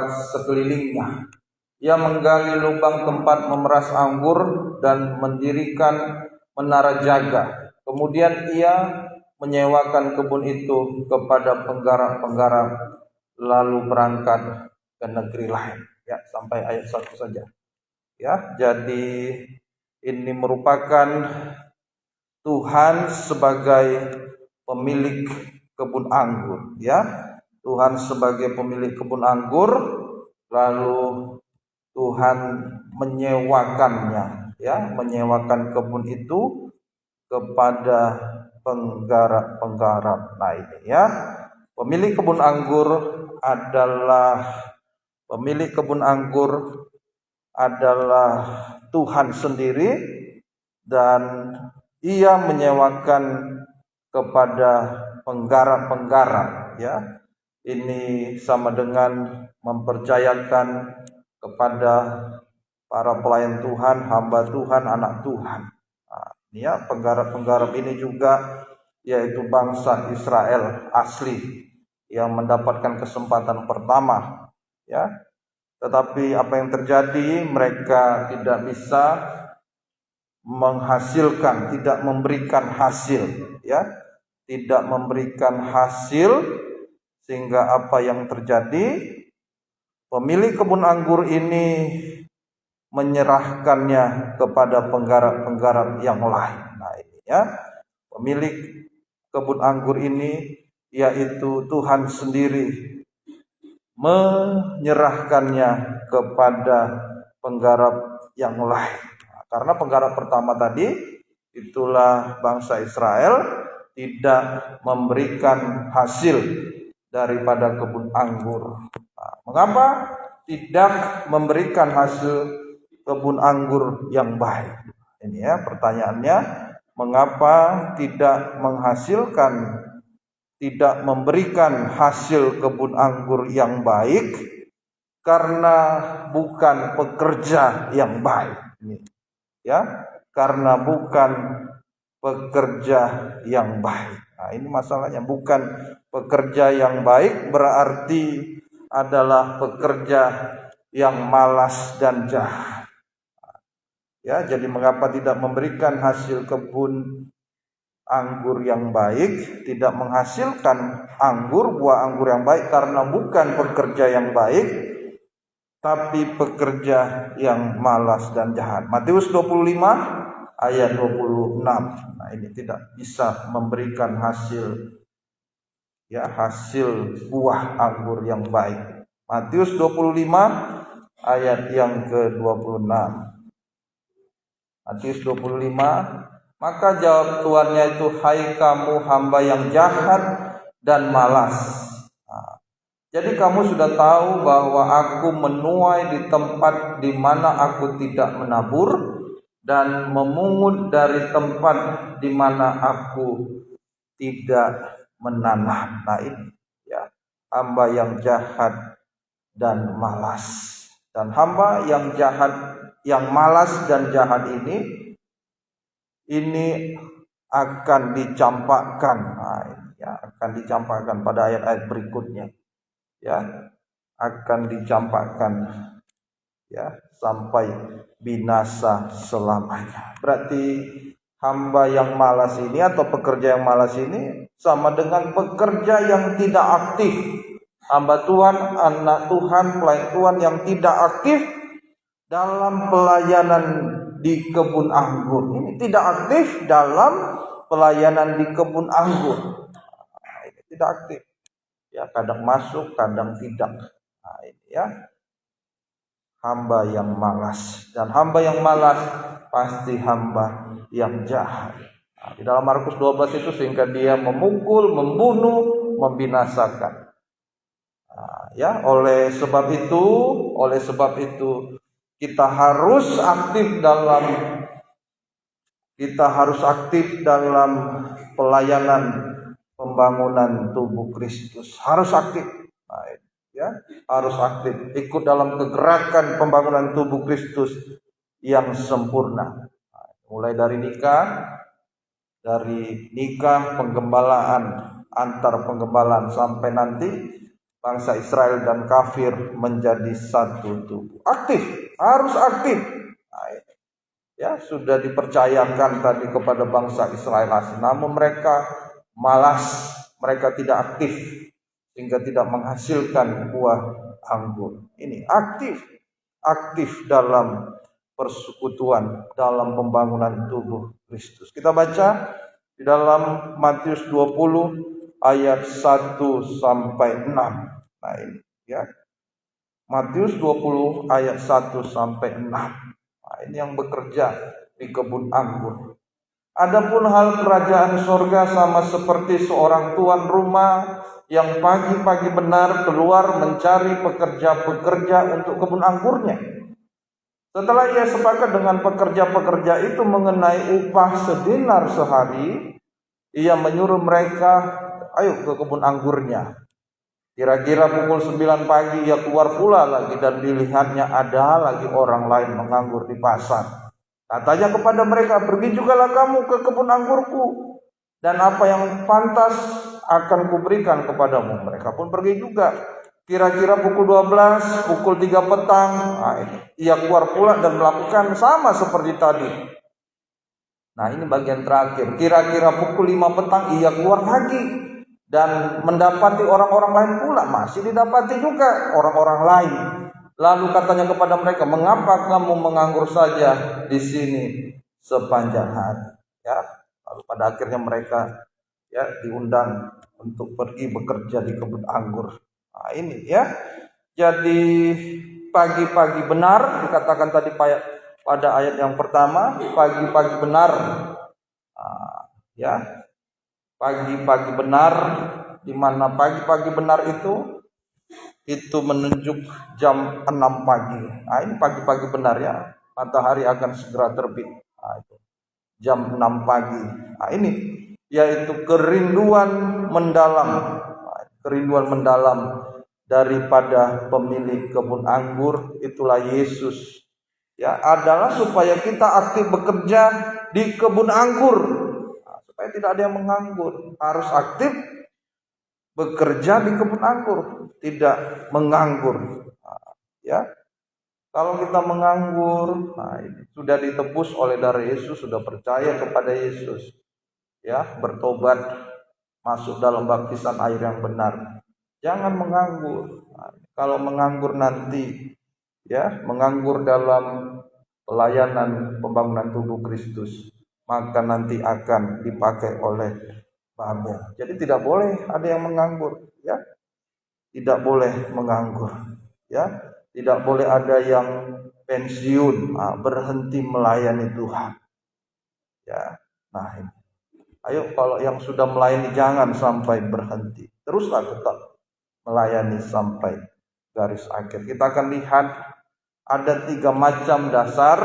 sekelilingnya. Ia menggali lubang tempat memeras anggur dan mendirikan menara jaga. Kemudian ia menyewakan kebun itu kepada penggarap-penggarap lalu berangkat ke negeri lain. Ya, sampai ayat 1 saja. Ya, jadi ini merupakan Tuhan sebagai pemilik kebun anggur, ya. Tuhan sebagai pemilik kebun anggur, lalu Tuhan menyewakannya, ya, menyewakan kebun itu kepada penggarap-penggarap. Nah, ini ya, pemilik kebun anggur adalah Tuhan sendiri, dan ia menyewakan kepada penggarap-penggarap, ya. Ini sama dengan mempercayakan kepada para pelayan Tuhan, hamba Tuhan, anak Tuhan. Nah, ya, penggarap-penggarap ini juga yaitu bangsa Israel asli yang mendapatkan kesempatan pertama, ya. Tetapi apa yang terjadi, mereka tidak bisa menghasilkan, tidak memberikan hasil, ya. Tidak memberikan hasil, sehingga apa yang terjadi, pemilik kebun anggur ini menyerahkannya kepada penggarap-penggarap yang lain. Nah, ini ya, pemilik kebun anggur ini yaitu Tuhan sendiri menyerahkannya kepada penggarap yang lain. Nah, karena penggarap pertama tadi, itulah bangsa Israel, tidak memberikan hasil daripada kebun anggur. Nah, mengapa tidak memberikan hasil kebun anggur yang baik? Ini ya pertanyaannya, mengapa tidak memberikan hasil kebun anggur yang baik? Karena bukan pekerja yang baik. Ini ya, karena bukan pekerja yang baik. Nah, ini masalahnya, bukan pekerja yang baik berarti adalah pekerja yang malas dan jahat. Ya, jadi mengapa tidak memberikan hasil kebun anggur yang baik, tidak menghasilkan buah anggur yang baik? Karena bukan pekerja yang baik, tapi pekerja yang malas dan jahat. Matius 25 ayat 26. Nah, ini tidak bisa memberikan hasil buah anggur yang baik. Matius 25 ayat yang ke-26. Matius 25, maka jawab tuannya itu, hai kamu hamba yang jahat dan malas. Nah, jadi kamu sudah tahu bahwa aku menuai di tempat di mana aku tidak menabur, dan memungut dari tempat di mana aku tidak menanam. Nah, ini ya, hamba yang jahat dan malas. Dan hamba yang jahat, yang malas dan jahat ini akan dicampakkan. Nah, ya, akan dicampakkan pada ayat-ayat berikutnya. Ya, akan dicampakkan, ya, sampai binasa selamanya. Berarti hamba yang malas ini atau pekerja yang malas ini sama dengan pekerja yang tidak aktif. Hamba Tuhan, anak Tuhan, pelayan Tuhan yang tidak aktif dalam pelayanan di kebun anggur. Ini tidak aktif dalam pelayanan di kebun anggur. Nah, ini tidak aktif. Ya, kadang masuk, kadang tidak. Nah, ini ya, hamba yang malas. Dan hamba yang malas pasti hamba yang jahat. Nah, di dalam Markus 12 itu, sehingga dia memukul, membunuh, membinasakan. Nah, ya, oleh sebab itu kita harus aktif dalam pelayanan pembangunan tubuh Kristus. Harus aktif. Nah, ya, harus aktif ikut dalam kegerakan pembangunan tubuh Kristus yang sempurna. Nah, mulai dari nikah, penggembalaan, antar penggembalaan, sampai nanti bangsa Israel dan kafir menjadi satu tubuh. Aktif, harus aktif. Nah, ya sudah dipercayakan tadi kepada bangsa Israel asli, namun mereka malas, mereka tidak aktif sehingga tidak menghasilkan buah anggur. Ini aktif dalam persekutuan, dalam pembangunan tubuh Kristus. Kita baca di dalam Matius 20 ayat 1 sampai 6. Nah ini ya. Matius 20 ayat 1 sampai 6. Nah, ini yang bekerja di kebun anggur. Adapun hal kerajaan sorga sama seperti seorang tuan rumah yang pagi-pagi benar keluar mencari pekerja-pekerja untuk kebun anggurnya. Setelah ia sepakat dengan pekerja-pekerja itu mengenai upah sedenar sehari, ia menyuruh mereka, ayo ke kebun anggurnya. Kira-kira pukul 9 pagi ia keluar pula lagi dan dilihatnya ada lagi orang lain menganggur di pasar. Katanya kepada mereka, pergi jugalah kamu ke kebun anggurku, dan apa yang pantas akan kuberikan kepadamu. Mereka pun pergi juga. Kira-kira pukul 12, pukul 3 petang, ia keluar pula dan melakukan sama seperti tadi. Nah ini bagian terakhir. Kira-kira pukul 5 petang ia keluar lagi dan mendapati orang-orang lain pula. Masih didapati juga orang-orang lain. Lalu katanya kepada mereka, mengapa kamu menganggur saja di sini sepanjang hari? Ya, lalu pada akhirnya mereka ya diundang untuk pergi bekerja di kebun anggur. Nah ini ya. Jadi pagi-pagi benar dikatakan tadi pada ayat yang pertama, pagi-pagi benar. Ya, pagi-pagi benar, di mana pagi-pagi benar itu menunjuk jam 6 pagi. Nah ini pagi-pagi benar ya, matahari akan segera terbit. Nah, itu jam 6 pagi. Nah ini yaitu kerinduan mendalam, kerinduan mendalam daripada pemilik kebun anggur. Itulah Yesus ya, adalah supaya kita aktif bekerja di kebun anggur. Nah, supaya tidak ada yang menganggur, harus aktif bekerja di kebun anggur, tidak menganggur. Nah, ya, kalau kita menganggur, nah ini sudah ditebus oleh darah Yesus, sudah percaya kepada Yesus, ya, bertobat, masuk dalam baptisan air yang benar. Jangan menganggur. Nah, kalau menganggur nanti, ya, menganggur dalam pelayanan pembangunan tubuh Kristus, maka nanti akan dipakai oleh Babel. Jadi tidak boleh ada yang menganggur, ya. Tidak boleh menganggur, ya. Tidak boleh ada yang pensiun, berhenti melayani Tuhan. Ya. Nah, ini. Ayo kalau yang sudah melayani jangan sampai berhenti. Teruslah tetap melayani sampai garis akhir. Kita akan lihat ada 3 macam dasar.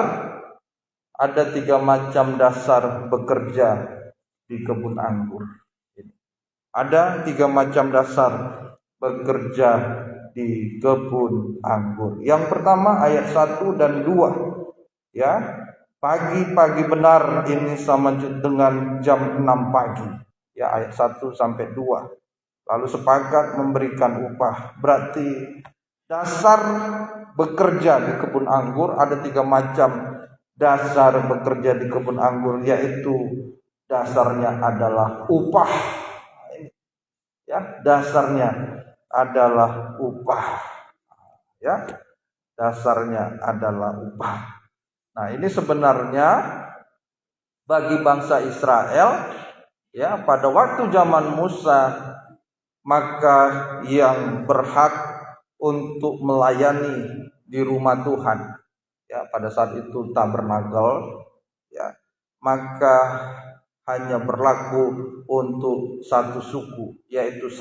Ada 3 macam dasar bekerja di kebun anggur. Ada 3 macam dasar bekerja di kebun anggur. Yang pertama ayat 1 dan 2. Ya, pagi-pagi benar ini sama dengan jam 6 pagi. Ya, ayat 1 sampai 2. Lalu sepakat memberikan upah. Berarti dasar bekerja di kebun anggur ada 3 macam dasar bekerja di kebun anggur, yaitu dasarnya adalah upah. Ya, dasarnya adalah upah. Ya, dasarnya adalah upah. Nah, ini sebenarnya bagi bangsa Israel, ya, pada waktu zaman Musa, maka yang berhak untuk melayani di rumah Tuhan, ya, pada saat itu tabernakel, ya, maka hanya berlaku untuk satu suku, yaitu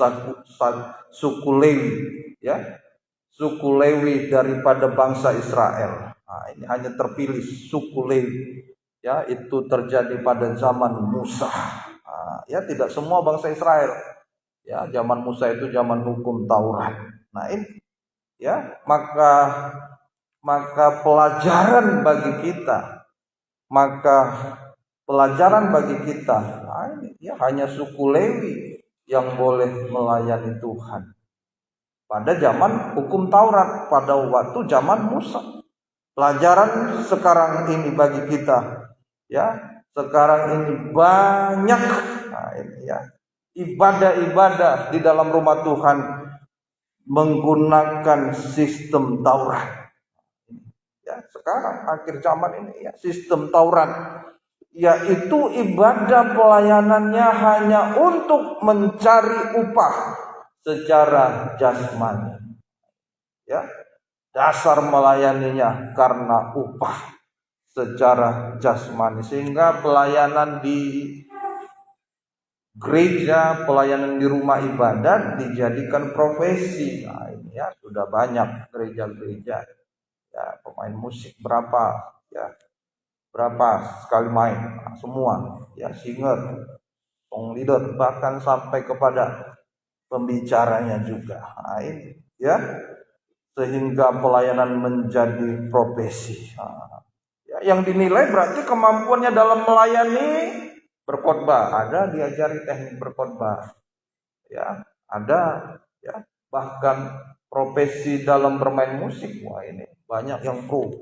suku Lewi, ya, suku Lewi daripada bangsa Israel. Nah, ini hanya terpilih suku Lewi, ya, itu terjadi pada zaman Musa. Nah, ya, tidak semua bangsa Israel. Ya, zaman Musa itu zaman hukum Taurat. Nah, ini, ya, maka pelajaran bagi kita, nah ini ya, hanya suku Lewi yang boleh melayani Tuhan pada zaman hukum Taurat, pada waktu zaman Musa. Pelajaran sekarang ini bagi kita, ya, sekarang ini banyak, nah ini ya, ibadah-ibadah di dalam rumah Tuhan menggunakan sistem Taurat. Ya, sekarang akhir zaman ini ya, sistem Taurat, yaitu ibadah pelayanannya hanya untuk mencari upah secara jasmani. Ya, dasar melayaninya karena upah secara jasmani, sehingga pelayanan di gereja, pelayanan di rumah ibadat dijadikan profesi. Nah, ini ya sudah banyak gereja-gereja. Ya, pemain musik berapa? Ya, berapa sekali main? Nah, semua. Ya, singer, song leader, bahkan sampai kepada pembicaranya juga. Nah, ini ya, sehingga pelayanan menjadi profesi. Nah, ya, yang dinilai berarti kemampuannya dalam melayani berkhotbah, ada diajari teknik berkhotbah, ya, ada, ya, bahkan profesi dalam bermain musik. Wah, ini banyak yang pro.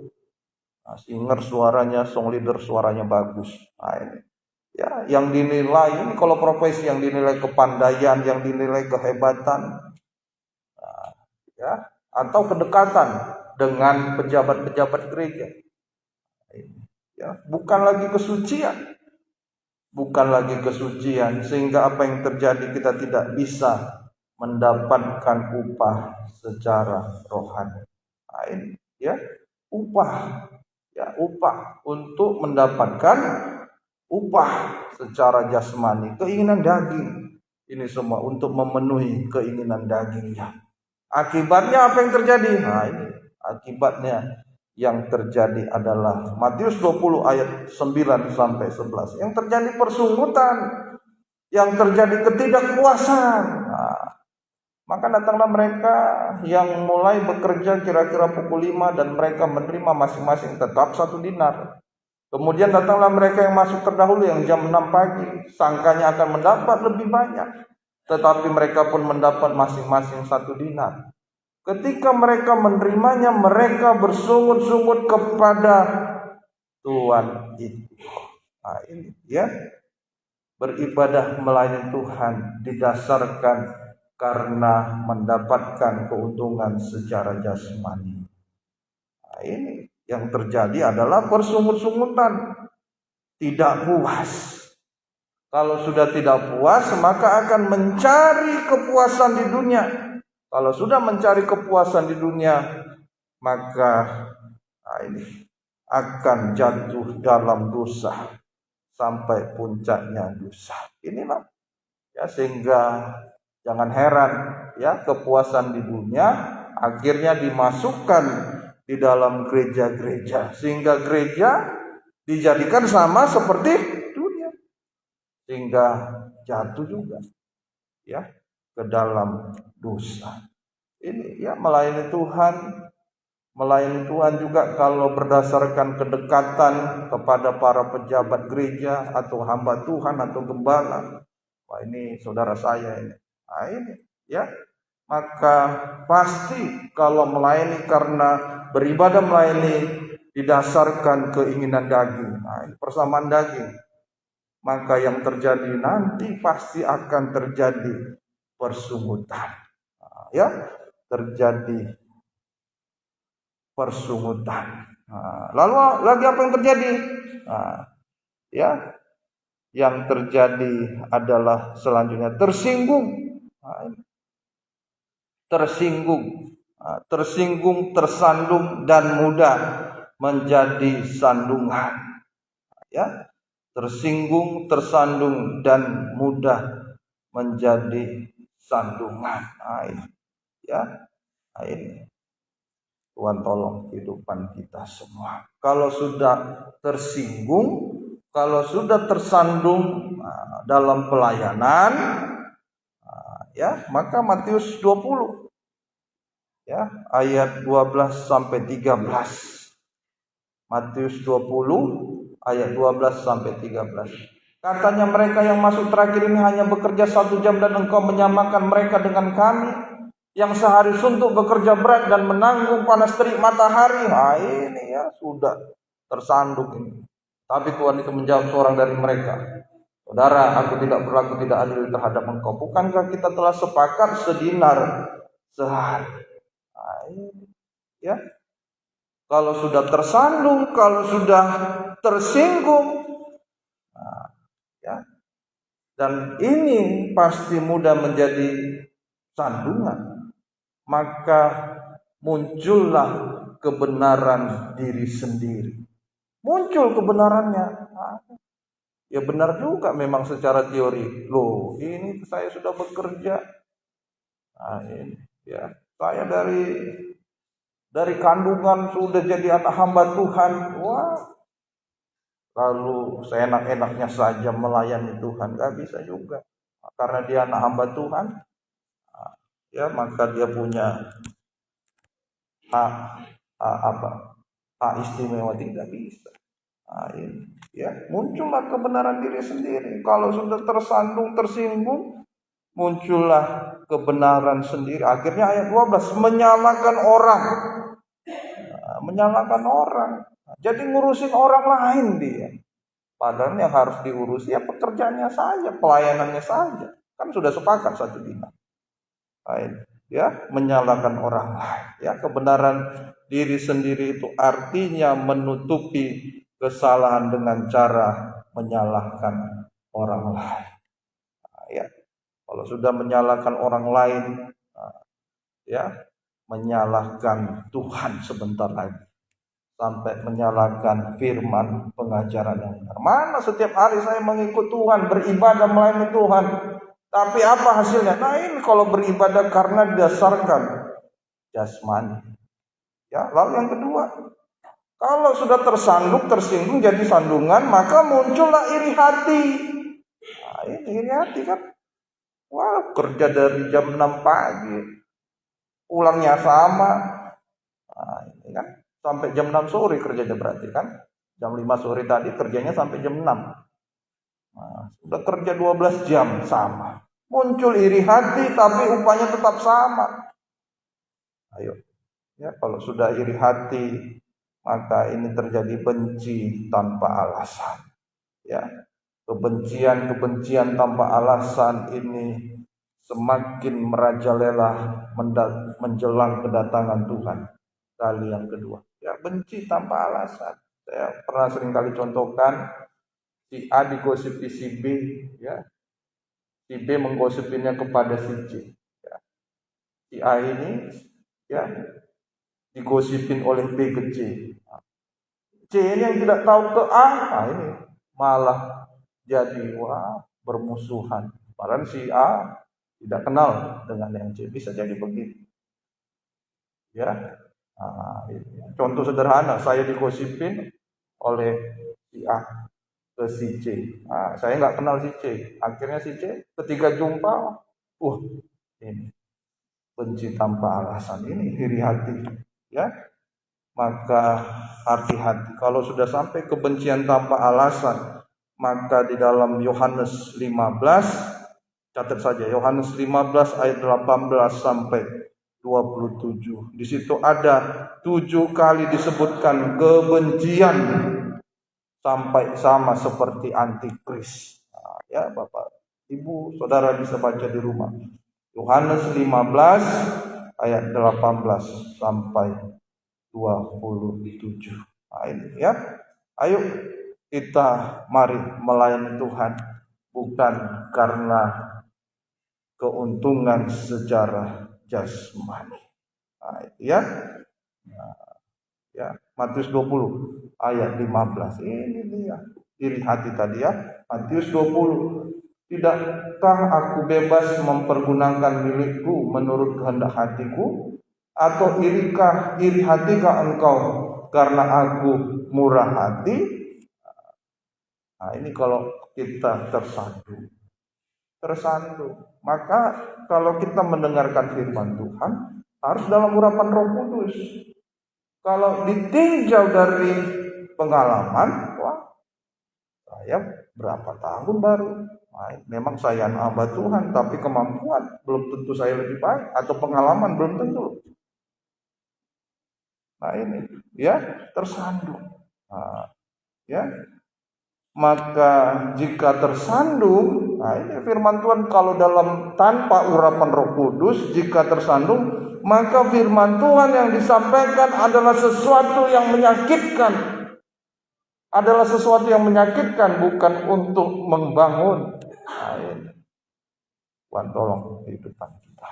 Nah, singer suaranya, song leader suaranya bagus. Nah, ini ya, yang dinilai ini kalau profesi yang dinilai kepandaian, yang dinilai kehebatan, nah, ya, atau kedekatan dengan pejabat-pejabat gereja. Ya, bukan lagi kesucian, sehingga apa yang terjadi, kita tidak bisa mendapatkan upah secara rohani. Nah, ini ya, upah untuk mendapatkan upah secara jasmani, keinginan daging. Ini semua untuk memenuhi keinginan dagingnya. Akibatnya apa yang terjadi? Nah, ini akibatnya yang terjadi adalah Matius 20 ayat 9 sampai 11. Yang terjadi persungutan, yang terjadi ketidakpuasan. Nah, maka datanglah mereka yang mulai bekerja kira-kira pukul 5 dan mereka menerima masing-masing tetap 1 dinar. Kemudian datanglah mereka yang masuk terdahulu yang jam 6 pagi, sangkanya akan mendapat lebih banyak, tetapi mereka pun mendapat masing-masing 1 dinar. Ketika mereka menerimanya, mereka bersungut-sungut kepada Tuhan itu. Nah, ini ya, beribadah melayani Tuhan didasarkan karena mendapatkan keuntungan secara jasmani. Nah, ini yang terjadi adalah persungut-sungutan, tidak puas. Kalau sudah tidak puas, maka akan mencari kepuasan di dunia. Kalau sudah mencari kepuasan di dunia, maka ini akan jatuh dalam dosa sampai puncaknya dosa. Inilah ya, sehingga jangan heran ya, kepuasan di dunia akhirnya dimasukkan di dalam gereja-gereja, sehingga gereja dijadikan sama seperti dunia, sehingga jatuh juga ya ke dalam dosa. Ini ya, melayani Tuhan juga kalau berdasarkan kedekatan kepada para pejabat gereja atau hamba Tuhan atau gembala. Wah, ini saudara saya ini. Nah, ini ya, maka pasti kalau melayani karena beribadah melayani didasarkan keinginan daging, nah, ini persamaan daging, maka yang terjadi nanti pasti akan terjadi persungutan. Nah, ya, terjadi persungutan. Nah, lalu lagi apa yang terjadi? Nah, ya, yang terjadi adalah selanjutnya tersinggung. Nah, tersinggung, tersandung dan mudah menjadi sandungan. Ya, tersinggung, tersandung dan mudah menjadi sandungan. Nah, ini ya, nah, ini Tuhan tolong kehidupan kita semua. Kalau sudah tersinggung, kalau sudah tersandung dalam pelayanan, ya, maka Matius 20 ya, ayat 12 sampai 13. Matius 20 ayat 12 sampai 13. Katanya, mereka yang masuk terakhir ini hanya bekerja 1 jam dan engkau menyamakan mereka dengan kami. yang sehari suntuk bekerja berat dan menanggung panas terik matahari. Nah ini ya sudah tersandung ini. Tapi Tuhan itu menjawab seorang dari mereka, saudara, aku tidak berlaku tidak adil terhadap engkau. Bukankah kita telah sepakat sedinar sehari? Nah, ini, ya, kalau sudah tersandung, kalau sudah tersinggung, nah, ya, dan ini pasti mudah menjadi sandungan, maka muncullah kebenaran diri sendiri. Muncul kebenarannya. Nah, ya benar juga memang secara teori. Loh, ini saya sudah bekerja. Nah, ini ya, saya dari kandungan sudah jadi anak hamba Tuhan. Wah, lalu seenak-enaknya saja melayani Tuhan, gak bisa juga. Karena dia anak hamba Tuhan, ya maka dia punya hak, hak istimewa, tidak bisa. Nah, ini, ya muncullah kebenaran diri sendiri. Kalau sudah tersandung, tersinggung, muncullah kebenaran sendiri. Akhirnya ayat 12, menyalahkan orang. Nah, menyalahkan orang. Jadi ngurusin orang lain dia. Padahal yang harus diurusi ya pekerjaannya saja, pelayanannya saja. Kan sudah sepakat satu dinar. Ya, menyalahkan orang lain. Ya, kebenaran diri sendiri itu artinya menutupi kesalahan dengan cara menyalahkan orang lain. Nah, ya, kalau sudah menyalahkan orang lain, ya, menyalahkan Tuhan sebentar lagi, sampai menyalahkan firman pengajaran yang benar. Mana setiap hari saya mengikut Tuhan, beribadah melayani Tuhan, tapi apa hasilnya? Nah ini kalau beribadah karena didasarkan jasmani. Ya, lalu yang kedua, kalau sudah tersandung, tersinggung jadi sandungan, maka muncullah iri hati. Nah, ini iri hati kan. Wah, kerja dari jam 6 pagi, pulangnya sama. Nah, ini kan sampai jam 6 sore kerjanya berarti kan. Jam 5 sore tadi kerjanya sampai jam 6. Nah, sudah kerja 12 jam sama. Muncul iri hati tapi upahnya tetap sama. Ayo. Ya, kalau sudah iri hati, maka ini terjadi benci tanpa alasan. Ya, kebencian tanpa alasan ini semakin merajalela menjelang kedatangan Tuhan kali yang kedua. Ya, benci tanpa alasan. Saya pernah sering kali contohkan, si A digosipi si B, ya, si B menggosipinnya kepada si C. Ya. Si A ini, ya, digosipin oleh B ke C. C ini yang tidak tahu ke A, nah ini malah jadi bermusuhan. Padahal si A tidak kenal dengan yang C, bisa jadi begitu. Ya, nah, contoh sederhana, saya digosipin oleh si A ke si C. Nah, saya nggak kenal si C. Akhirnya si C ketika jumpa, ini benci tanpa alasan, ini iri hati. Ya, maka hati-hati kalau sudah sampai kebencian tanpa alasan. Maka di dalam Yohanes 15, catat saja Yohanes 15 ayat 18 sampai 27. Di situ ada 7 kali disebutkan kebencian sampai sama seperti antikris. Nah, ya Bapak, Ibu, Saudara bisa baca di rumah. Yohanes 15 ayat 18 sampai 27. Nah, ini ya. Ayo kita mari melayani Tuhan bukan karena keuntungan secara jasmani. Nah, itu ya. Nah, ya, Matius 20 ayat 15. Ini dia iri hati tadi ya. Matius 20. Tidakkah aku bebas mempergunakan milikku menurut kehendak hatiku? Atau iri hatikah engkau karena aku murah hati? Nah, ini kalau kita tersandung. Maka kalau kita mendengarkan firman Tuhan harus dalam urapan Roh Kudus. Kalau ditinjau dari pengalaman, Saya berapa tahun baru? Nah, memang saya hamba Tuhan, tapi kemampuan belum tentu saya lebih baik, atau pengalaman belum tentu. Nah ini, ya, tersandung. Nah, ya, maka jika tersandung, nah ini firman Tuhan, kalau dalam tanpa urapan Roh Kudus, jika tersandung, maka firman Tuhan yang disampaikan adalah sesuatu yang menyakitkan. Adalah sesuatu yang menyakitkan, bukan untuk membangun. Nah ini, Tuhan tolong kehidupan kita.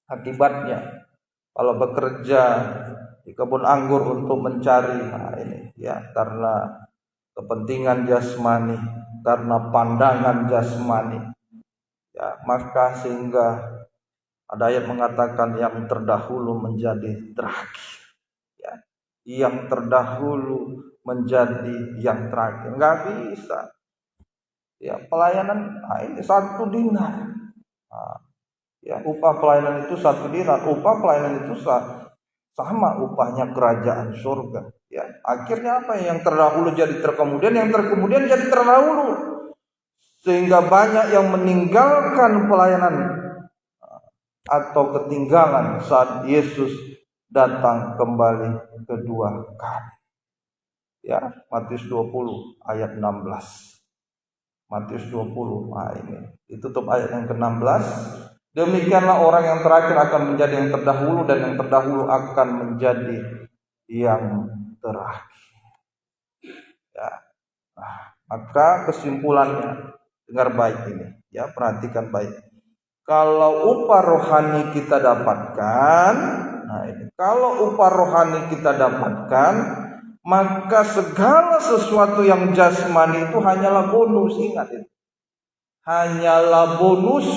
Akibatnya, kalau bekerja di kebun anggur untuk mencari, nah ini ya, karena kepentingan jasmani, karena pandangan jasmani, ya, maka sehingga ada ayat mengatakan yang terdahulu menjadi terakhir, ya, yang terdahulu menjadi yang terakhir. Nggak bisa, ya, pelayanan, nah ini 1 dinar, nah, ya, upah pelayanan itu 1 dinar, upah pelayanan itu sama upahnya kerajaan surga. Ya, akhirnya apa? Yang terdahulu jadi terkemudian, yang terkemudian jadi terdahulu, sehingga banyak yang meninggalkan pelayanan atau ketinggalan saat Yesus datang kembali kedua kali. Ya, Matius 20 ayat 16. Matius 20, nah ini ditutup ayat yang ke-16. Demikianlah orang yang terakhir akan menjadi yang terdahulu, dan yang terdahulu akan menjadi yang terakhir. Ya. Nah, maka kesimpulannya, dengar baik ini, ya, perhatikan baik. Kalau upah rohani kita dapatkan, nah ini, kalau upah rohani kita dapatkan, maka segala sesuatu yang jasmani itu hanyalah bonus. Ingat itu, hanyalah bonus.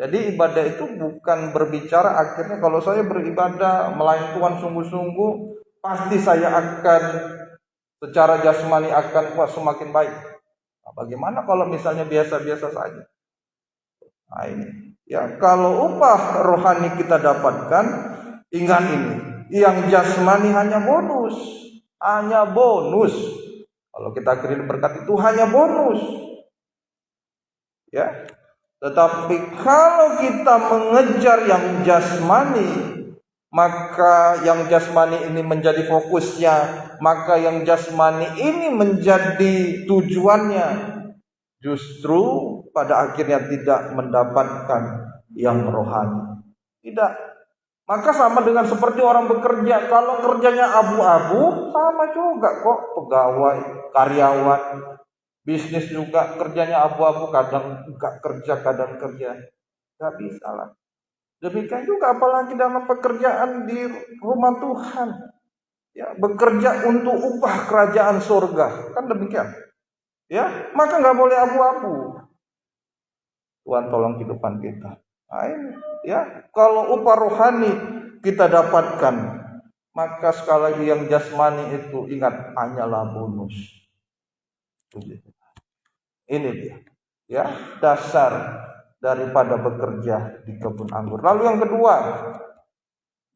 Jadi ibadah itu bukan berbicara akhirnya kalau saya beribadah melayani Tuhan sungguh-sungguh, pasti saya akan secara jasmani akan semakin baik. Nah, bagaimana kalau misalnya biasa-biasa saja? Nah ini, ya, kalau upah rohani kita dapatkan, ingat ini, yang jasmani hanya bonus, hanya bonus. Kalau kita akhirnya berkat itu hanya bonus, ya. Tetapi kalau kita mengejar yang jasmani, maka yang jasmani ini menjadi fokusnya, maka yang jasmani ini menjadi tujuannya, justru pada akhirnya tidak mendapatkan yang rohani. Tidak. Maka sama dengan seperti orang bekerja, kalau kerjanya abu-abu, sama juga kok, pegawai, karyawan, bisnis juga kerjanya abu-abu, kadang enggak kerja, kadang kerja. Enggak bisa lah. Demikian juga apalagi dalam pekerjaan di rumah Tuhan. Ya, bekerja untuk upah kerajaan surga. Kan demikian. Ya, maka enggak boleh abu-abu. Tuhan tolong kehidupan kita. Nah, ini, ya, kalau upah rohani kita dapatkan, maka sekali lagi yang jasmani itu ingat hanyalah bonus. Ini dia, ya, dasar daripada bekerja di kebun anggur. Lalu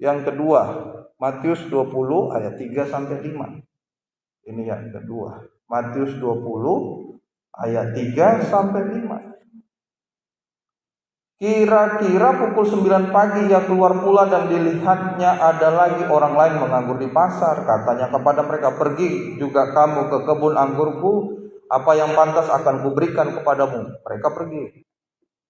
yang kedua, Matius 20 ayat 3 sampai 5. Ini yang kedua, Matius 20 ayat 3 sampai 5. Kira-kira pukul 9 pagi ia keluar pula, dan dilihatnya ada lagi orang lain menganggur di pasar. Katanya kepada mereka, pergi juga kamu ke kebun anggurku, apa yang pantas akan kuberikan kepadamu. Mereka pergi.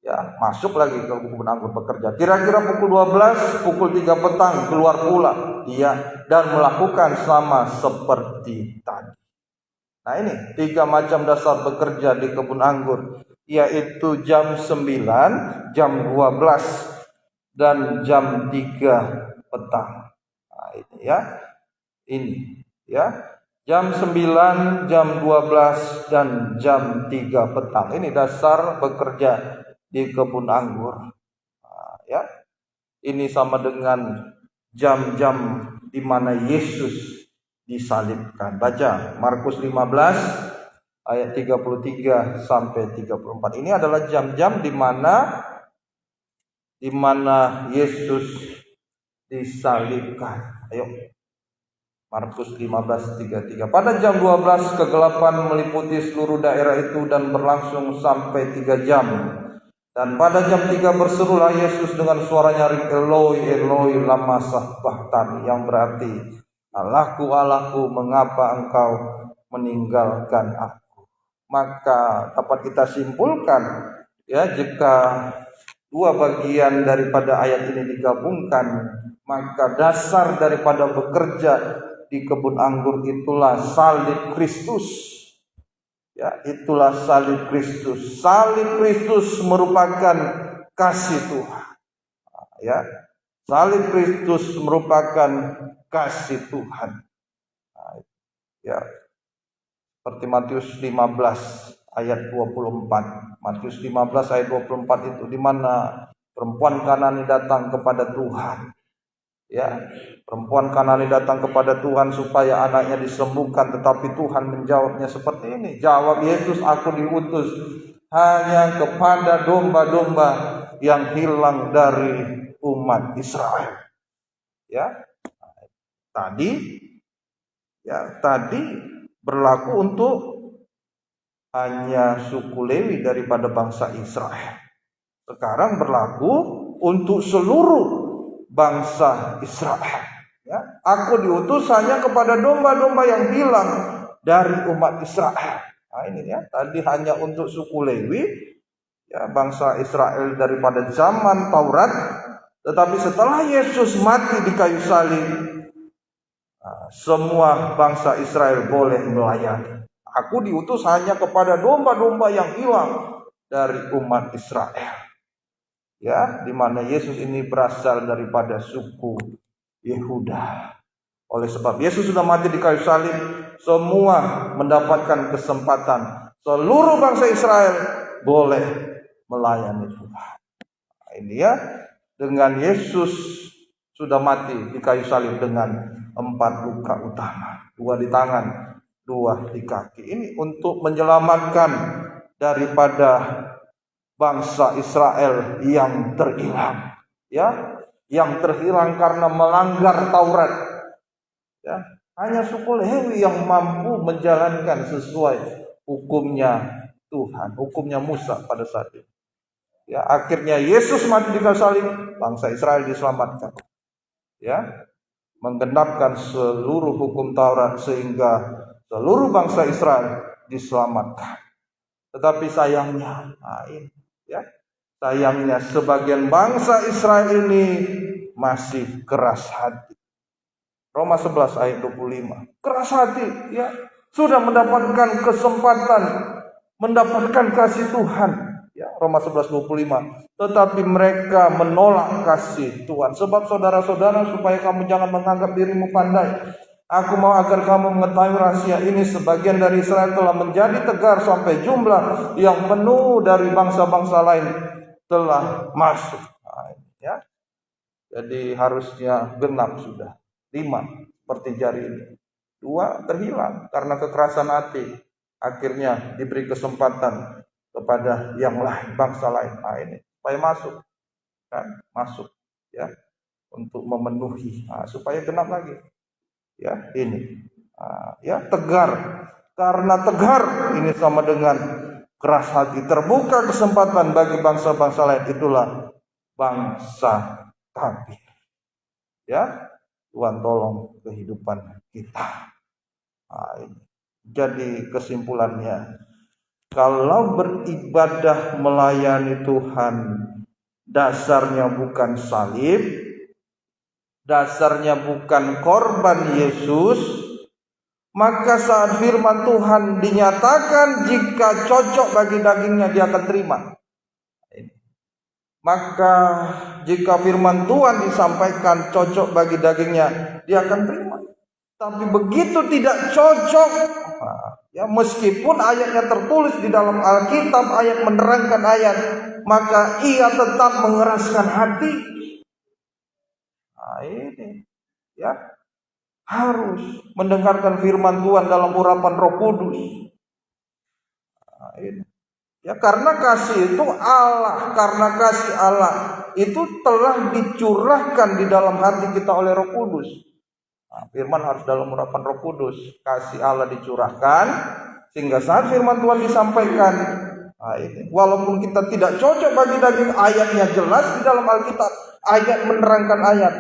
Ya, masuk lagi ke kebun anggur bekerja. Kira-kira pukul 12, pukul 3 petang keluar pula dia, dan melakukan sama seperti tadi. Nah ini 3 macam dasar bekerja di kebun anggur, yaitu jam 9, jam 12, dan jam 3 petang. Nah ini ya, ini ya, jam 9, jam 12, dan jam 3 petang. Ini dasar bekerja di kebun anggur. Nah, ya, ini sama dengan jam-jam di mana Yesus disalibkan. Baca Markus 15 ayat 33 sampai 34. Ini adalah jam-jam di mana Yesus disalibkan. Ayo. Markus 15:33. Pada jam 12 kegelapan meliputi seluruh daerah itu dan berlangsung sampai 3 jam. Dan pada jam 3 berserulah Yesus dengan suara nyaring, Eloi, Eloi, lama sabachthani, yang berarti, Allahku, Allahku, mengapa engkau meninggalkan aku. Maka dapat kita simpulkan, ya, jika dua bagian daripada ayat ini digabungkan, maka dasar daripada bekerja di kebun anggur itulah salib Kristus. Ya, itulah salib Kristus. Salib Kristus merupakan kasih Tuhan. Ya, salib Kristus merupakan kasih Tuhan. Ya, seperti Matius 15 ayat 24. Matius 15 ayat 24 itu di mana perempuan Kanani datang kepada Tuhan. Ya, perempuan Kanani datang kepada Tuhan supaya anaknya disembuhkan, tetapi Tuhan menjawabnya seperti ini. Jawab Yesus, aku diutus hanya kepada domba-domba yang hilang dari umat Israel. Ya, tadi berlaku untuk hanya suku Lewi daripada bangsa Israel. Sekarang berlaku untuk seluruh bangsa Israel. Ya, aku diutus hanya kepada domba-domba yang hilang dari umat Israel. Nah ini ya, tadi hanya untuk suku Lewi, ya, bangsa Israel daripada zaman Taurat. Tetapi setelah Yesus mati di kayu salib, semua bangsa Israel boleh melayani. Aku diutus hanya kepada domba-domba yang hilang dari umat Israel. Ya, di mana Yesus ini berasal daripada suku Yehuda. Oleh sebab Yesus sudah mati di kayu salib, semua mendapatkan kesempatan. Seluruh bangsa Israel boleh melayani Tuhan. Nah, ini ya, dengan Yesus sudah mati di kayu salib dengan 4 luka utama. 2 di tangan, 2 di kaki. Ini untuk menyelamatkan daripada bangsa Israel yang terhilang, ya, yang terhilang karena melanggar Taurat. Ya, hanya suku Lewi yang mampu menjalankan sesuai hukumnya Tuhan, hukumnya Musa pada saat itu. Ya, akhirnya Yesus mati di kayu salib, bangsa Israel diselamatkan. Ya, menggenapkan seluruh hukum Taurat sehingga seluruh bangsa Israel diselamatkan. Tetapi sayangnya, ya, sayangnya sebagian bangsa Israel ini masih keras hati. Roma 11 ayat 25. Keras hati, ya, sudah mendapatkan kesempatan mendapatkan kasih Tuhan, ya, Roma 11:25. Tetapi mereka menolak kasih Tuhan. Sebab saudara-saudara, supaya kamu jangan menganggap dirimu pandai, aku mau agar kamu mengetahui rahasia ini. Sebagian dari Israel telah menjadi tegar sampai jumlah yang penuh dari bangsa-bangsa lain telah masuk. Ya, jadi harusnya genap sudah. 5 seperti jari ini. 2 terhilang karena kekerasan hati. Akhirnya diberi kesempatan kepada yang lain, bangsa lain. Nah ini supaya masuk, kan? Masuk, ya, untuk memenuhi, supaya genap lagi. Ya, ini, ya, tegar. Karena tegar ini sama dengan keras hati. Terbuka kesempatan bagi bangsa-bangsa lain. Itulah bangsa kami. Ya, Tuhan tolong kehidupan kita. Ini. Jadi kesimpulannya, kalau beribadah melayani Tuhan dasarnya bukan salib, dasarnya bukan korban Yesus, maka saat firman Tuhan dinyatakan jika cocok bagi dagingnya dia akan terima. Maka jika firman Tuhan disampaikan cocok bagi dagingnya, dia akan terima. Tapi begitu tidak cocok, ya, meskipun ayatnya tertulis di dalam Alkitab, ayat menerangkan ayat, maka ia tetap mengeraskan hati. Nah ini, ya, harus mendengarkan firman Tuhan dalam urapan Roh Kudus. Nah, ini. Ya, karena kasih itu Allah, karena kasih Allah itu telah dicurahkan di dalam hati kita oleh Roh Kudus. Nah, firman harus dalam urapan Roh Kudus, kasih Allah dicurahkan sehingga saat firman Tuhan disampaikan, nah ini walaupun kita tidak cocok bagi daging, ayatnya jelas di dalam Alkitab, ayat menerangkan ayat,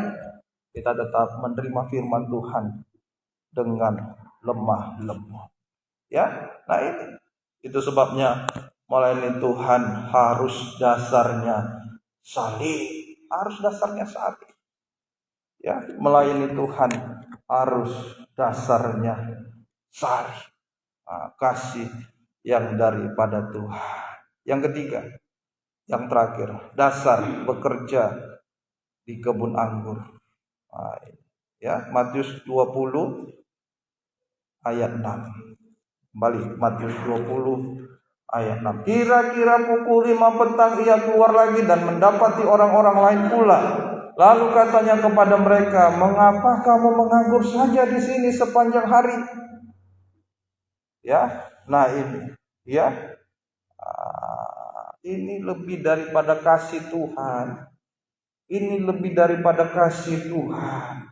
kita tetap menerima firman Tuhan dengan lemah lembut. Ya, nah ini itu sebabnya melayani Tuhan harus dasarnya salib, harus dasarnya salib. Ya, melayani Tuhan harus dasarnya salib, kasih yang daripada Tuhan. Yang ketiga, yang terakhir, dasar bekerja di kebun anggur. Ya, Matius 20 ayat 6. Kembali Matius 20 ayat 6. Kira-kira pukul 5 petang ia keluar lagi dan mendapati orang-orang lain pula. Lalu katanya kepada mereka, "Mengapa kamu menganggur saja di sini sepanjang hari?" Ya, nah ini, ya, ini lebih daripada kasih Tuhan. Ini lebih daripada kasih Tuhan.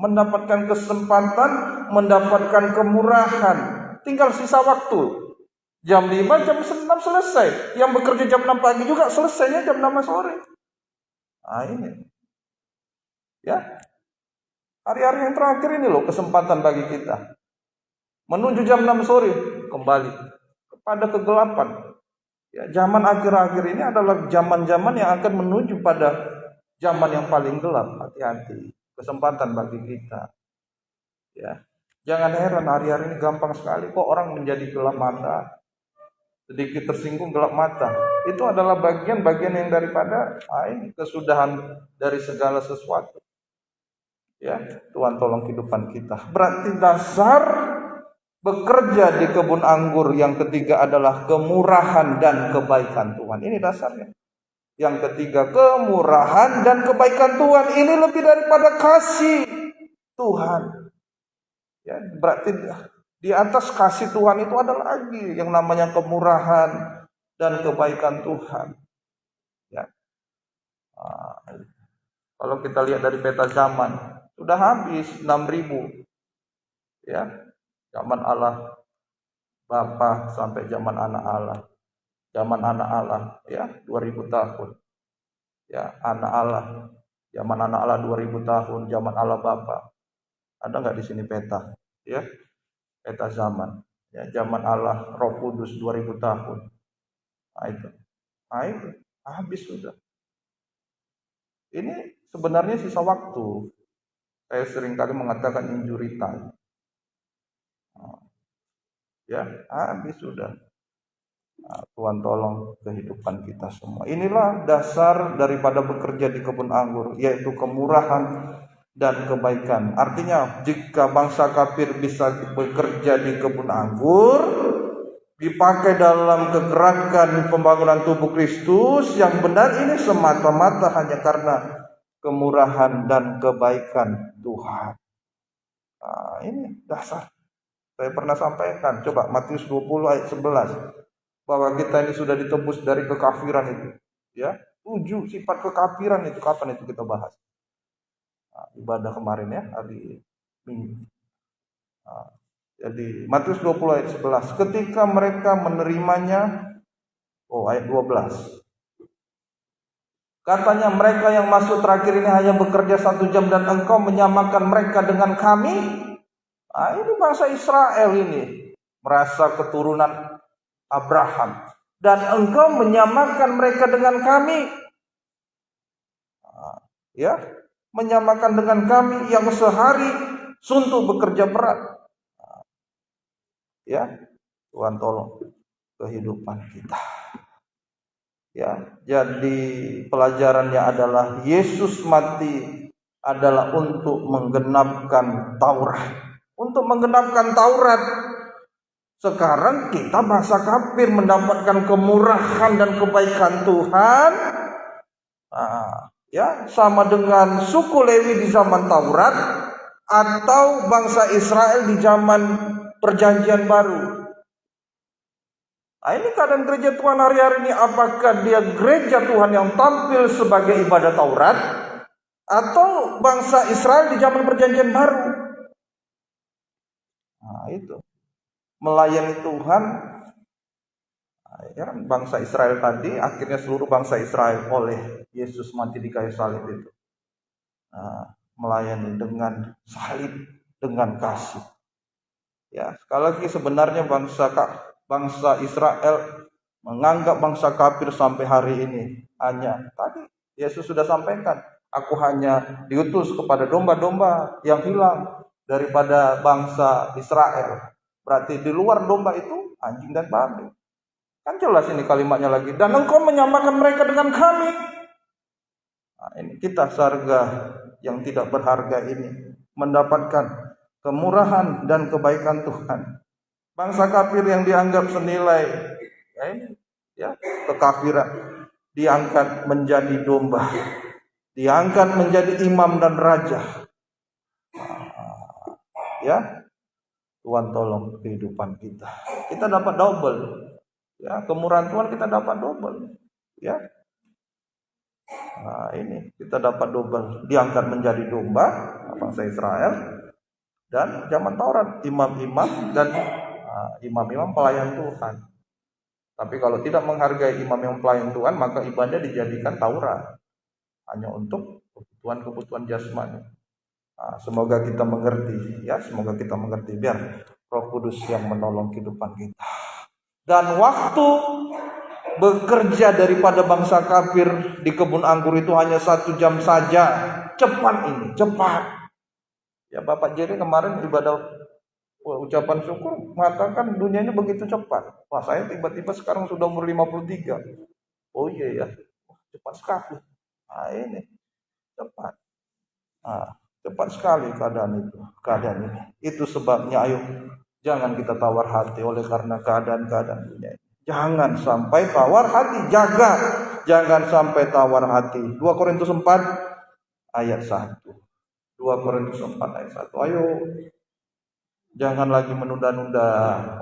Mendapatkan kesempatan, mendapatkan kemurahan. Tinggal sisa waktu. Jam 5, jam 6 selesai. Yang bekerja jam 6 pagi juga selesainya jam 6 sore. Nah ini. Ya, hari-hari yang terakhir ini loh kesempatan bagi kita. Menuju jam 6 sore kembali kepada kegelapan. Ya, zaman akhir-akhir ini adalah zaman-zaman yang akan menuju pada zaman yang paling gelap. Hati-hati, kesempatan bagi kita. Ya, jangan heran hari-hari ini gampang sekali kok orang menjadi gelap mata. Sedikit tersinggung gelap mata. Itu adalah bagian-bagian yang daripada kesudahan dari segala sesuatu. Ya, Tuhan tolong kehidupan kita. Berarti dasar bekerja di kebun anggur yang ketiga adalah kemurahan dan kebaikan Tuhan. Ini dasarnya. Yang ketiga, kemurahan dan kebaikan Tuhan. Ini lebih daripada kasih Tuhan. Ya, berarti di atas kasih Tuhan itu ada lagi yang namanya kemurahan dan kebaikan Tuhan. Ya. Kalau kita lihat dari peta zaman, sudah habis 6.000. Ya. Zaman Allah Bapa sampai zaman anak Allah. Zaman anak Allah ya 2000 tahun. Ya, anak Allah. Zaman anak Allah 2000 tahun, zaman Allah Bapa. Ada enggak di sini peta? Ya. Peta zaman. Ya, zaman Allah Roh Kudus 2000 tahun. Nah itu. Habis sudah. Ini sebenarnya sisa waktu. Saya sering kali mengatakan injury time. Ya, habis sudah. Tuhan tolong kehidupan kita semua. Inilah dasar daripada bekerja di kebun anggur, yaitu kemurahan dan kebaikan. Artinya, jika bangsa kafir bisa bekerja di kebun anggur, dipakai dalam kegerakan pembangunan tubuh Kristus, yang benar ini semata-mata hanya karena kemurahan dan kebaikan Tuhan. Ini dasar. Saya pernah sampaikan, coba Matius 20 ayat 11, bahwa kita ini sudah ditebus dari kekafiran itu. Ya, 7 sifat kekafiran itu, kapan itu kita bahas? Ibadah kemarin ya, hari Minggu. Jadi Matius 20 ayat 11, ketika mereka menerimanya, ayat 12. Katanya, mereka yang masuk terakhir ini hanya bekerja 1 jam dan engkau menyamakan mereka dengan kami. Ini bangsa Israel ini merasa keturunan Abraham, dan engkau menyamakan mereka dengan kami. Ya, menyamakan dengan kami yang sehari suntuk bekerja berat. Ya, Tuhan tolong kehidupan kita. Ya, jadi pelajarannya adalah Yesus mati adalah untuk menggenapkan Taurat. Untuk menggenapkan Taurat. Sekarang kita bangsa kafir mendapatkan kemurahan dan kebaikan Tuhan. Ya, sama dengan suku Lewi di zaman Taurat atau bangsa Israel di zaman Perjanjian Baru. Ini keadaan gereja Tuhan hari-hari ini. Apakah dia gereja Tuhan yang tampil sebagai ibadah Taurat atau bangsa Israel di zaman Perjanjian Baru? Nah, itu melayani Tuhan. Ya, bangsa Israel tadi, akhirnya seluruh bangsa Israel oleh Yesus mati di kayu salib itu. Melayani dengan salib, dengan kasih. Ya, sekali lagi sebenarnya bangsa Israel menganggap bangsa kafir sampai hari ini. Hanya tadi Yesus sudah sampaikan, aku hanya diutus kepada domba-domba yang hilang daripada bangsa Israel. Berarti di luar domba itu anjing dan babi. Kan jelas ini kalimatnya lagi. Dan engkau menyamakan mereka dengan kami. Nah, ini kita sarga yang tidak berharga ini mendapatkan kemurahan dan kebaikan Tuhan. Bangsa kafir yang dianggap senilai kekafiran diangkat menjadi domba, diangkat menjadi imam dan raja. Tuhan tolong kehidupan kita. Kita dapat double. Kemurahan Tuhan kita dapat double. Ini kita dapat double, diangkat menjadi domba bangsa Israel, dan zaman Taurat imam-imam dan imam-imam pelayan Tuhan. Tapi kalau tidak menghargai imam-imam pelayan Tuhan, maka ibadah dijadikan Taurat, hanya untuk kebutuhan-kebutuhan jasmani. Semoga kita mengerti, semoga kita mengerti, biar Roh Kudus yang menolong kehidupan kita. Dan waktu bekerja daripada bangsa kafir di kebun anggur itu hanya 1 jam saja. Cepat ini, cepat. Ya, Bapak Jerry kemarin ibadah ucapan syukur mengatakan dunia ini begitu cepat. Wah, saya tiba-tiba sekarang sudah umur 53. Oh iya ya, cepat sekali. Ini cepat. Cepat sekali keadaan ini. Itu sebabnya ayo jangan kita tawar hati oleh karena keadaan-keadaan dunia ini. Jangan sampai tawar hati, jaga. Jangan sampai tawar hati. 2 Korintus 4 ayat 1. 2 Korintus 4 ayat 1. Ayo, jangan lagi menunda-nunda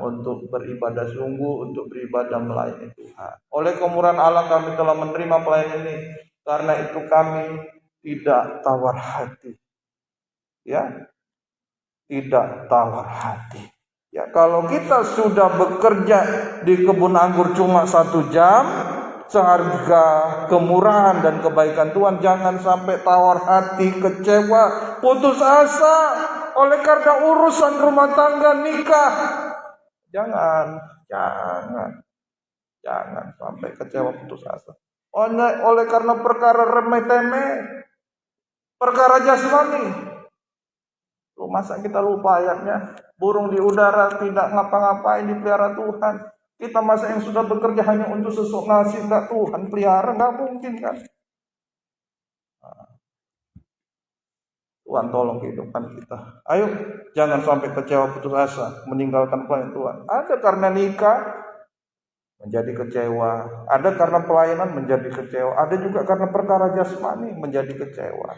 untuk beribadah sungguh, untuk beribadah melayani Tuhan. Oleh kemurahan Allah kami telah menerima pelayanan ini. Karena itu kami tidak tawar hati. Tidak tawar hati. Kalau kita sudah bekerja di kebun anggur cuma 1 jam, seharga kemurahan dan kebaikan Tuhan, jangan sampai tawar hati, kecewa, putus asa oleh karena urusan rumah tangga, nikah. Jangan sampai kecewa, putus asa. Oleh karena perkara remeh-temeh, perkara jasmani. Masa kita lupa ayatnya? Burung di udara tidak ngapa-ngapain dipelihara Tuhan. Kita masa yang sudah bekerja hanya untuk sesuk nasi, enggak Tuhan pelihara, enggak mungkin kan? Tuhan tolong kehidupan kita. Ayo, jangan sampai kecewa, putus asa, meninggalkan pelayanan Tuhan. Ada karena nikah menjadi kecewa, ada karena pelayanan menjadi kecewa, ada juga karena perkara jasmani menjadi kecewa.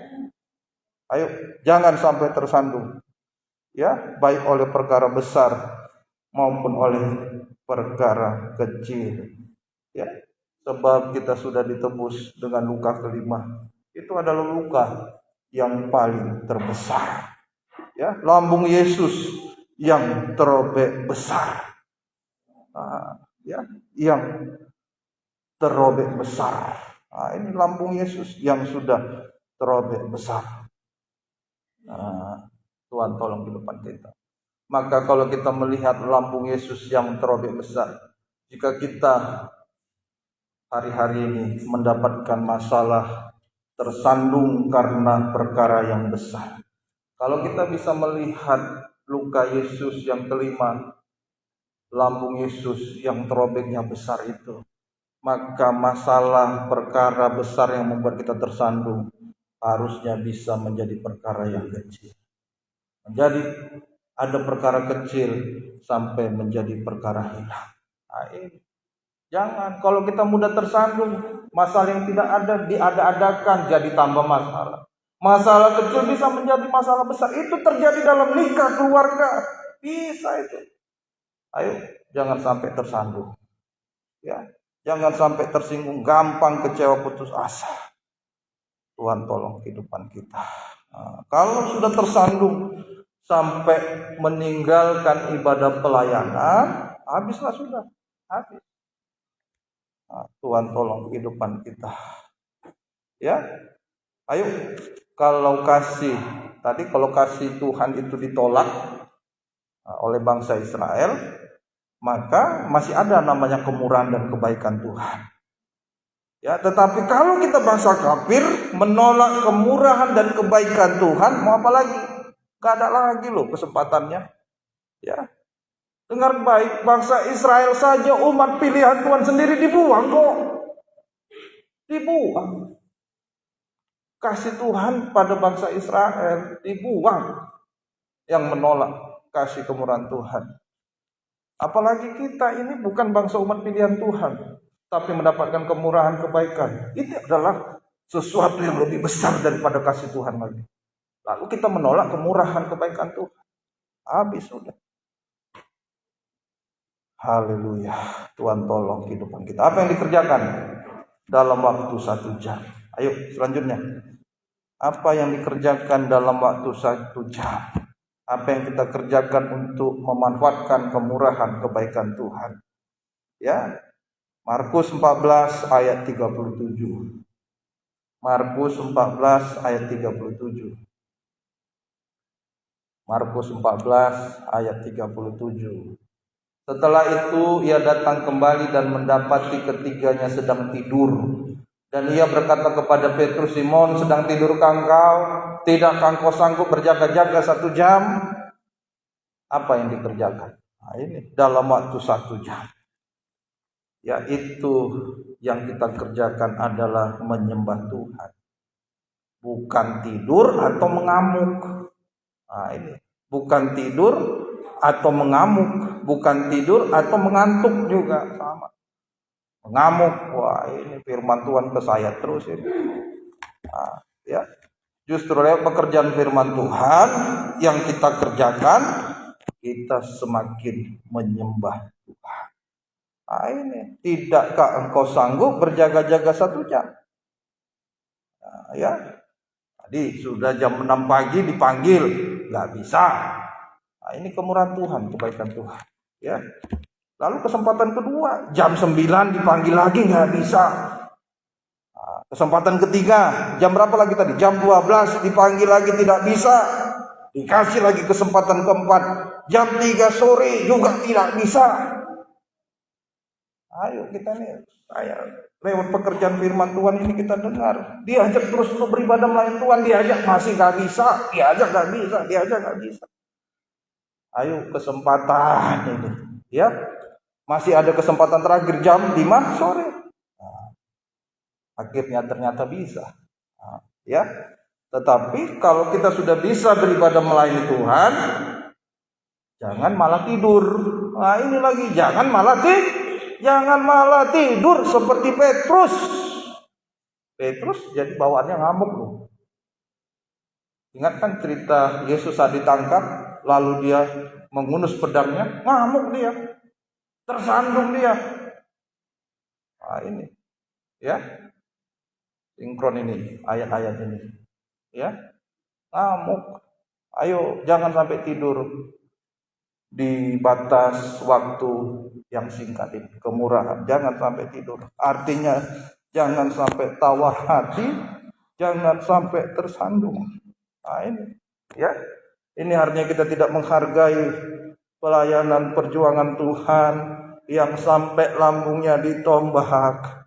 Ayo, jangan sampai tersandung. Baik oleh perkara besar maupun oleh perkara kecil. Sebab kita sudah ditebus dengan luka kelima. Itu adalah luka yang paling terbesar. Lambung Yesus yang terobek besar. Yang terobek besar. Ini lambung Yesus yang sudah terobek besar. Tuhan tolong kehidupan kita. Maka kalau kita melihat lambung Yesus yang terobek besar, jika kita hari-hari ini mendapatkan masalah, tersandung karena perkara yang besar, kalau kita bisa melihat luka Yesus yang kelima, lambung Yesus yang terobeknya besar itu, maka masalah perkara besar yang membuat kita tersandung harusnya bisa menjadi perkara yang kecil. Menjadi ada perkara kecil sampai menjadi perkara hilang. Jangan, kalau kita mudah tersandung, masalah yang tidak ada diada-adakan jadi tambah masalah. Masalah kecil bisa menjadi masalah besar. Itu terjadi dalam nikah, keluarga. Bisa itu. Ayo, jangan sampai tersandung. Jangan sampai tersinggung, gampang kecewa, putus asa. Tuhan tolong kehidupan kita. Kalau sudah tersandung sampai meninggalkan ibadah pelayanan, habislah sudah, habis. Nah, Tuhan tolong kehidupan kita. Ya, ayo kalau kasih Tuhan itu ditolak oleh bangsa Israel, maka masih ada namanya kemurahan dan kebaikan Tuhan. Ya, tetapi kalau kita bangsa kafir menolak kemurahan dan kebaikan Tuhan, mau apa lagi? Gak ada lagi loh kesempatannya. Ya, dengar baik, bangsa Israel saja umat pilihan Tuhan sendiri dibuang kok. Dibuang. Kasih Tuhan pada bangsa Israel dibuang. Yang menolak kasih kemurahan Tuhan. Apalagi kita ini bukan bangsa umat pilihan Tuhan, tapi mendapatkan kemurahan kebaikan. Itu adalah sesuatu yang lebih besar daripada kasih Tuhan lagi. Lalu kita menolak kemurahan kebaikan Tuhan. Habis sudah. Haleluya. Tuhan tolong kehidupan kita. Apa yang dikerjakan dalam waktu 1 jam? Ayo selanjutnya. Apa yang dikerjakan dalam waktu 1 jam? Apa yang kita kerjakan untuk memanfaatkan kemurahan kebaikan Tuhan? Ya. Markus 14 ayat 37. Markus 14 ayat 37. Markus 14 ayat 37. Setelah itu ia datang kembali dan mendapati ketiganya sedang tidur. Dan ia berkata kepada Petrus, Simon, sedang tidurkah engkau? Tidakkah engkau sanggup berjaga-jaga 1 jam? Apa yang dikerjakan? Nah, ini dalam waktu 1 jam. Yaitu yang kita kerjakan adalah menyembah Tuhan. Bukan tidur atau mengamuk. Nah, ini bukan tidur atau mengamuk, bukan tidur atau mengantuk juga sama. Mengamuk, wah ini firman Tuhan ke saya terus ini. Nah, ya, justru lewat pekerjaan firman Tuhan yang kita kerjakan, kita semakin menyembah Tuhan. Nah, ini tidakkah engkau sanggup berjaga-jaga 1 jam? Nah, ya, tadi sudah jam 6 pagi dipanggil, nggak bisa. Nah, ini kemurahan Tuhan, kebaikan Tuhan. Ya. Lalu kesempatan kedua, jam 9 dipanggil lagi, nggak bisa. Nah, kesempatan ketiga, jam berapa lagi tadi? Jam 12 dipanggil lagi, tidak bisa. Dikasih lagi kesempatan keempat, jam 3 sore juga tidak bisa. Ayo kita nih, lewat pekerjaan firman Tuhan ini kita dengar. Diajak terus untuk beribadah melayani Tuhan, diajak masih nggak bisa, diajak nggak bisa. Ayo kesempatan ini, ya. Masih ada kesempatan terakhir jam 5 sore. Nah, akhirnya ternyata bisa. Nah, ya. Tetapi kalau kita sudah bisa beribadah melayani Tuhan, jangan malah tidur. Nah, ini lagi jangan malah tidur seperti Petrus. Petrus jadi bawaannya ngamuk loh. Ingat kan cerita Yesus saat ditangkap, lalu dia mengunus pedangnya, ngamuk dia. Tersandung dia. Nah, ini ya. Sinkron ini ayat-ayat ini. Ya. Ngamuk. Ayo jangan sampai tidur di batas waktu yang singkat ini. Kemurahan, jangan sampai tidur. Artinya jangan sampai tawar hati, jangan sampai tersandung. Nah, ini ya. Ini artinya kita tidak menghargai pelayanan perjuangan Tuhan yang sampai lambungnya ditombak.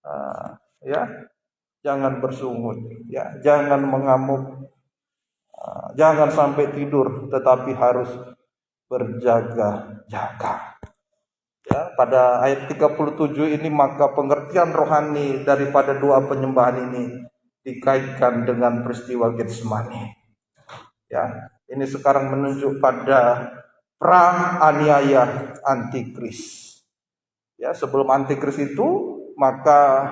Nah, ya, jangan bersungut, ya, jangan mengamuk, jangan sampai tidur, tetapi harus berjaga-jaga. Ya, pada ayat 37 ini maka pengertian rohani daripada doa penyembahan ini dikaitkan dengan peristiwa Getsemani. Ya, ini sekarang menunjuk pada pra-aniaya antikris. Ya, sebelum antikris itu maka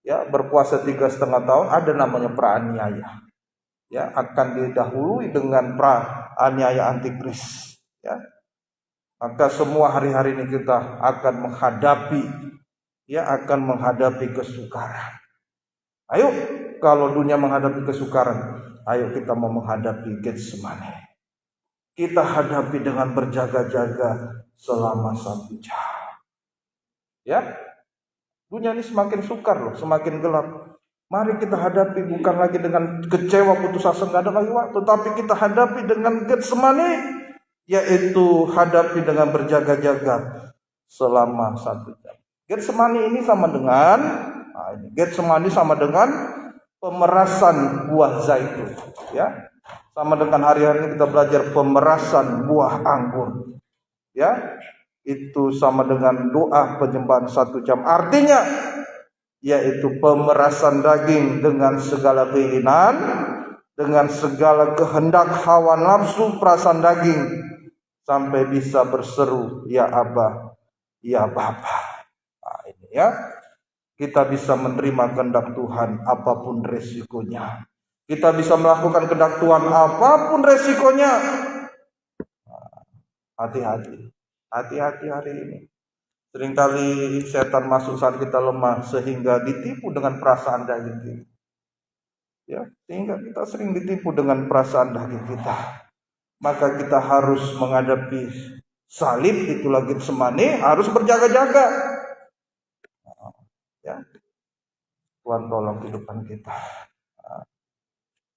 ya berpuasa 3,5 tahun ada namanya pra-aniaya. Ya, akan didahului dengan pra-aniaya antikris. Ya, maka semua hari-hari ini kita akan menghadapi kesukaran. Ayo, kalau dunia menghadapi kesukaran, Ayo kita mau menghadapi Getsemani. Kita hadapi dengan berjaga-jaga selama 1 jam. Ya, dunia ini semakin sukar loh, semakin gelap. Mari kita hadapi bukan lagi dengan kecewa, putus asa, nggak ada lagi waktu, tapi kita hadapi dengan Getsemani, yaitu hadapi dengan berjaga-jaga selama 1 jam. Getsemani ini sama dengan Getsemani sama dengan pemerasan buah zaitun, ya. Sama dengan hari-hari ini kita belajar pemerasan buah anggur, ya. Itu sama dengan doa penyembahan 1 jam. Artinya yaitu pemerasan daging dengan segala keinginan, dengan segala kehendak hawa nafsu perasaan daging, sampai bisa berseru, ya Abba, ya Bapa. Nah, ini ya, kita bisa menerima kehendak Tuhan apapun resikonya. Kita bisa melakukan kehendak Tuhan apapun resikonya. Hati-hati, hati-hati hari ini. Seringkali setan masuk saat kita lemah sehingga ditipu dengan perasaan daging kita. Ya, sehingga kita sering ditipu dengan perasaan daging kita. Maka kita harus menghadapi salib, itulah Getsemani, harus berjaga-jaga. Ya. Tuhan tolong kehidupan kita.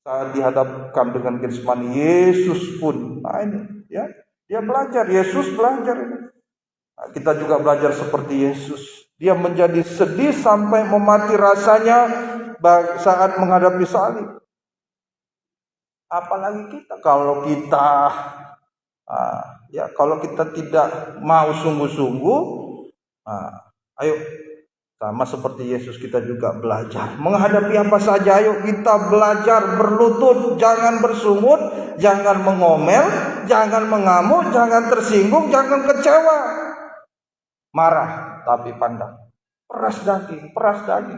Saat dihadapkan dengan Getsemani, Yesus pun, ini ya, dia belajar, Yesus belajar ini. Nah, kita juga belajar seperti Yesus. Dia menjadi sedih sampai memati rasanya saat menghadapi salib. Apalagi kita, kalau kita tidak mau sungguh-sungguh, ayo sama seperti Yesus kita juga belajar menghadapi apa saja. Ayo kita belajar berlutut, jangan bersungut, jangan mengomel, jangan mengamuk, jangan tersinggung, jangan kecewa. Marah tapi pandang. Peras daging,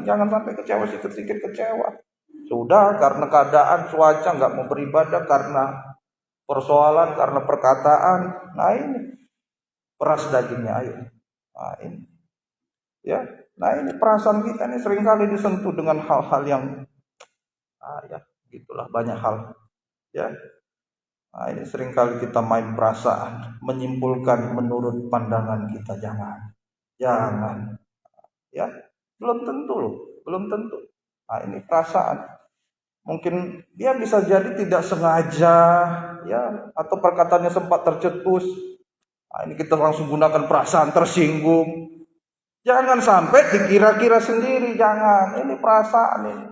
jangan sampai kecewa, sedikit kecewa. Sudah, karena keadaan cuaca nggak mau beribadah, karena persoalan, karena perkataan. Nah ini peras dagingnya, ayo. Nah ini, ya. Nah ini perasaan kita ini seringkali disentuh dengan hal-hal yang, gitulah banyak hal. Ya. Nah ini seringkali kita main perasaan, menyimpulkan menurut pandangan kita, jangan. Ya, belum tentu. Nah ini perasaan. Mungkin dia bisa jadi tidak sengaja, ya, atau perkataannya sempat tercetus. Nah ini kita langsung gunakan perasaan, tersinggung. Jangan sampai dikira-kira sendiri, jangan. Ini perasaan ini.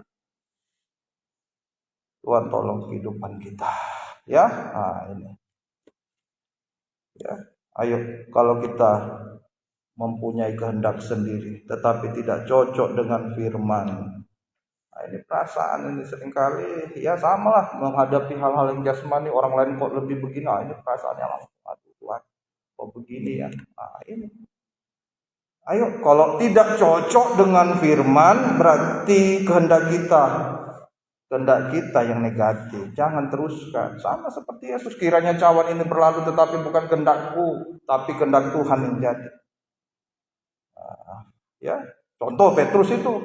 Tuhan tolong kehidupan kita. Ya, nah ini. Ya, ayo kalau kita mempunyai kehendak sendiri, tetapi tidak cocok dengan firman. Nah, ini perasaan ini seringkali, ya samalah menghadapi hal-hal yang jasmani. Orang lain kok lebih begini, nah ini perasaannya langsung, aduh Tuhan, kok begini ya. Nah ini. Ayo, kalau tidak cocok dengan firman, berarti kehendak kita yang negatif. Jangan teruskan. Sama seperti Yesus, kiranya cawan ini berlalu, tetapi bukan kehendakku, tapi kehendak Tuhan yang jadi. Ya, contoh Petrus itu,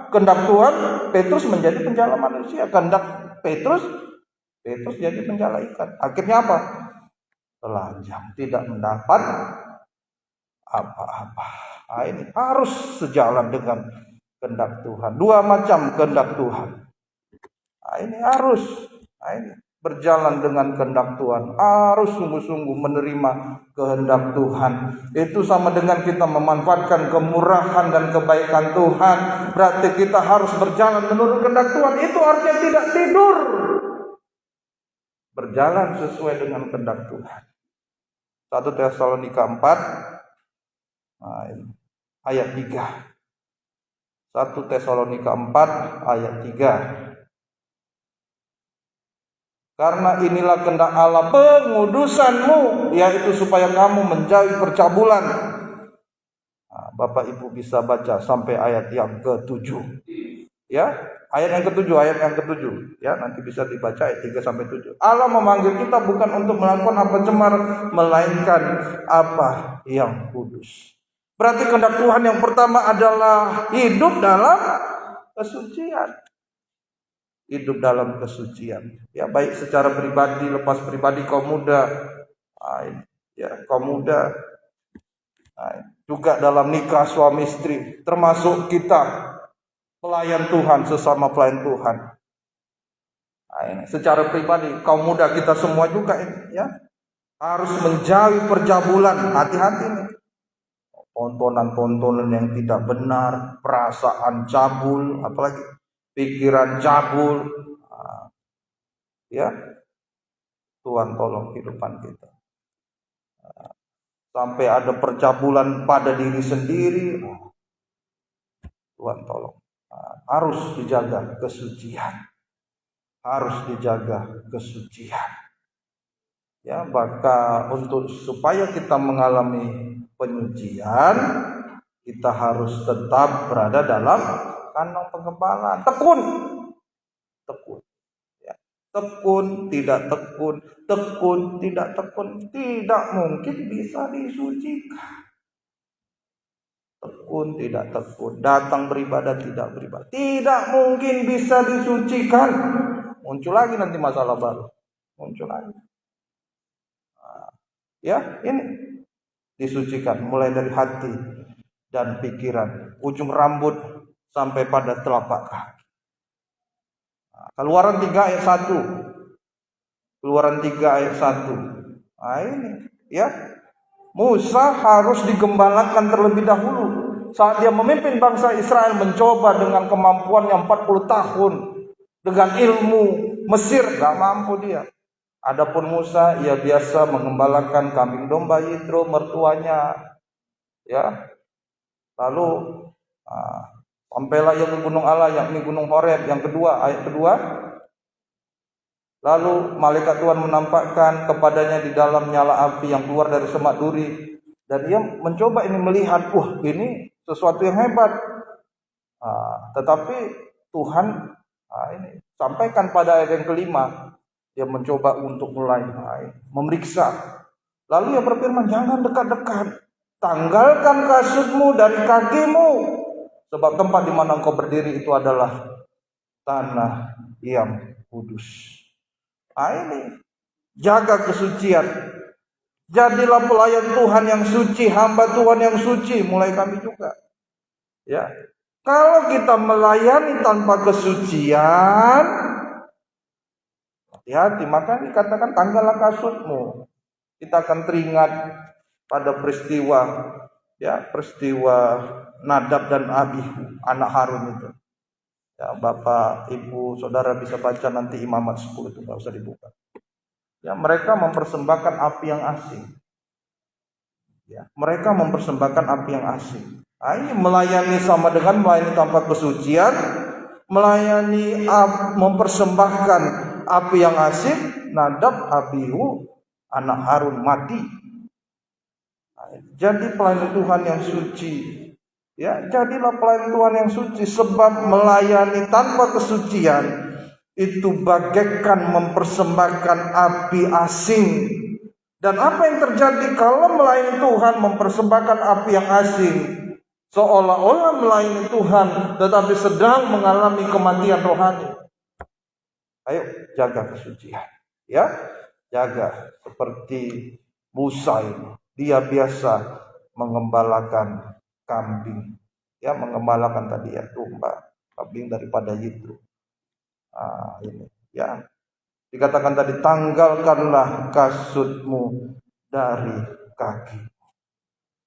kehendak Tuhan, Petrus menjadi penjala manusia. Kehendak Petrus jadi penjala ikan. Akhirnya apa? Telanjang, tidak mendapat apa-apa. Nah, ini harus sejalan dengan kehendak Tuhan. 2 macam kehendak Tuhan. Nah, ini harus. Ini berjalan dengan kehendak Tuhan, harus sungguh-sungguh menerima kehendak Tuhan. Itu sama dengan kita memanfaatkan kemurahan dan kebaikan Tuhan. Berarti kita harus berjalan menurut kehendak Tuhan. Itu artinya tidak tidur, berjalan sesuai dengan kehendak Tuhan. 1 Tesalonika 4 ayat 3. 1 Tesalonika 4 ayat 3. Karena inilah kehendak Allah pengudusanmu, yaitu supaya kamu menjauhi percabulan. Nah, Bapak Ibu bisa baca sampai ayat yang ke-7. Ya, ayat yang ke-7, ya, nanti bisa dibaca ayat 3 sampai 7. Allah memanggil kita bukan untuk melakukan apa cemar, melainkan apa yang kudus. Berarti kehendak Tuhan yang pertama adalah hidup dalam kesucian. hidup dalam kesucian. Ya, baik secara pribadi, lepas pribadi kaum muda, ya kaum muda, juga dalam nikah suami istri, termasuk kita pelayan Tuhan, sesama pelayan Tuhan. Secara pribadi kaum muda kita semua juga ya harus menjauhi perjabulan. Hati-hati nih, tontonan-tontonan yang tidak benar, perasaan cabul, apalagi pikiran cabul. Ya, Tuhan tolong kehidupan kita. Sampai ada percabulan pada diri sendiri, Tuhan tolong. Harus dijaga kesucian. Harus dijaga kesucian. Ya, maka untuk supaya kita mengalami penyucian, kita harus tetap berada dalam kandang pengembalaan. Tekun. Ya. Tekun, tidak tekun, tidak tekun, tidak mungkin bisa disucikan. Tekun, tidak tekun, datang beribadah, tidak beribadah, tidak mungkin bisa disucikan. Muncul lagi nanti masalah baru, muncul lagi. Ya, ini disucikan mulai dari hati dan pikiran, ujung rambut sampai pada telapak kaki. Keluaran 3 ayat 1. Keluaran 3 ayat 1. Ini ya. Musa harus digembalakan terlebih dahulu. Saat dia memimpin bangsa Israel mencoba dengan kemampuannya 40 tahun. Dengan ilmu Mesir, gak mampu dia. Adapun Musa, ia biasa mengembalakan kambing domba Yitro mertuanya. Ya. Lalu sampailah ia ke gunung Allah, yakni gunung Horeb. Yang kedua, ayat kedua. Lalu malaikat Tuhan menampakkan kepadanya di dalam nyala api yang keluar dari semak duri. Dan ia mencoba ini melihat, ini sesuatu yang hebat. Tetapi Tuhan ini sampaikan pada ayat yang kelima. Dia mencoba untuk mulai memeriksa. Lalu ia berfirman, jangan dekat-dekat. Tanggalkan kasutmu dari kakimu. Sebab tempat di mana engkau berdiri itu adalah tanah yang kudus. Ini jaga kesucian. Jadilah pelayan Tuhan yang suci, hamba Tuhan yang suci, mulai kami juga. Ya. Kalau kita melayani tanpa kesucian, hati-hati, maka dikatakan tanggallah kasutmu. Kita akan teringat pada peristiwa Nadab dan Abihu, anak Harun itu. Ya, Bapak, Ibu, Saudara bisa baca nanti Imamat 10 itu, nggak usah dibuka. Ya, mereka mempersembahkan api yang asing. Ya, mereka mempersembahkan api yang asing. Ini melayani sama dengan melayani tanpa kesucian, melayani mempersembahkan api yang asing. Nadab, Abihu, anak Harun mati. Jadi pelayan Tuhan yang suci. Ya, jadilah pelayan Tuhan yang suci, sebab melayani tanpa kesucian itu bagaikan mempersembahkan api asing. Dan apa yang terjadi kalau melayani Tuhan mempersembahkan api yang asing? Seolah-olah melayani Tuhan tetapi sedang mengalami kematian rohani. Ayo jaga kesucian. Ya, jaga seperti Musa ini. Dia biasa mengembalakan kambing, ya, mengembalakan tadi ya domba, kambing daripada Yitro. Ini ya, dikatakan tadi tanggalkanlah kasutmu dari kaki.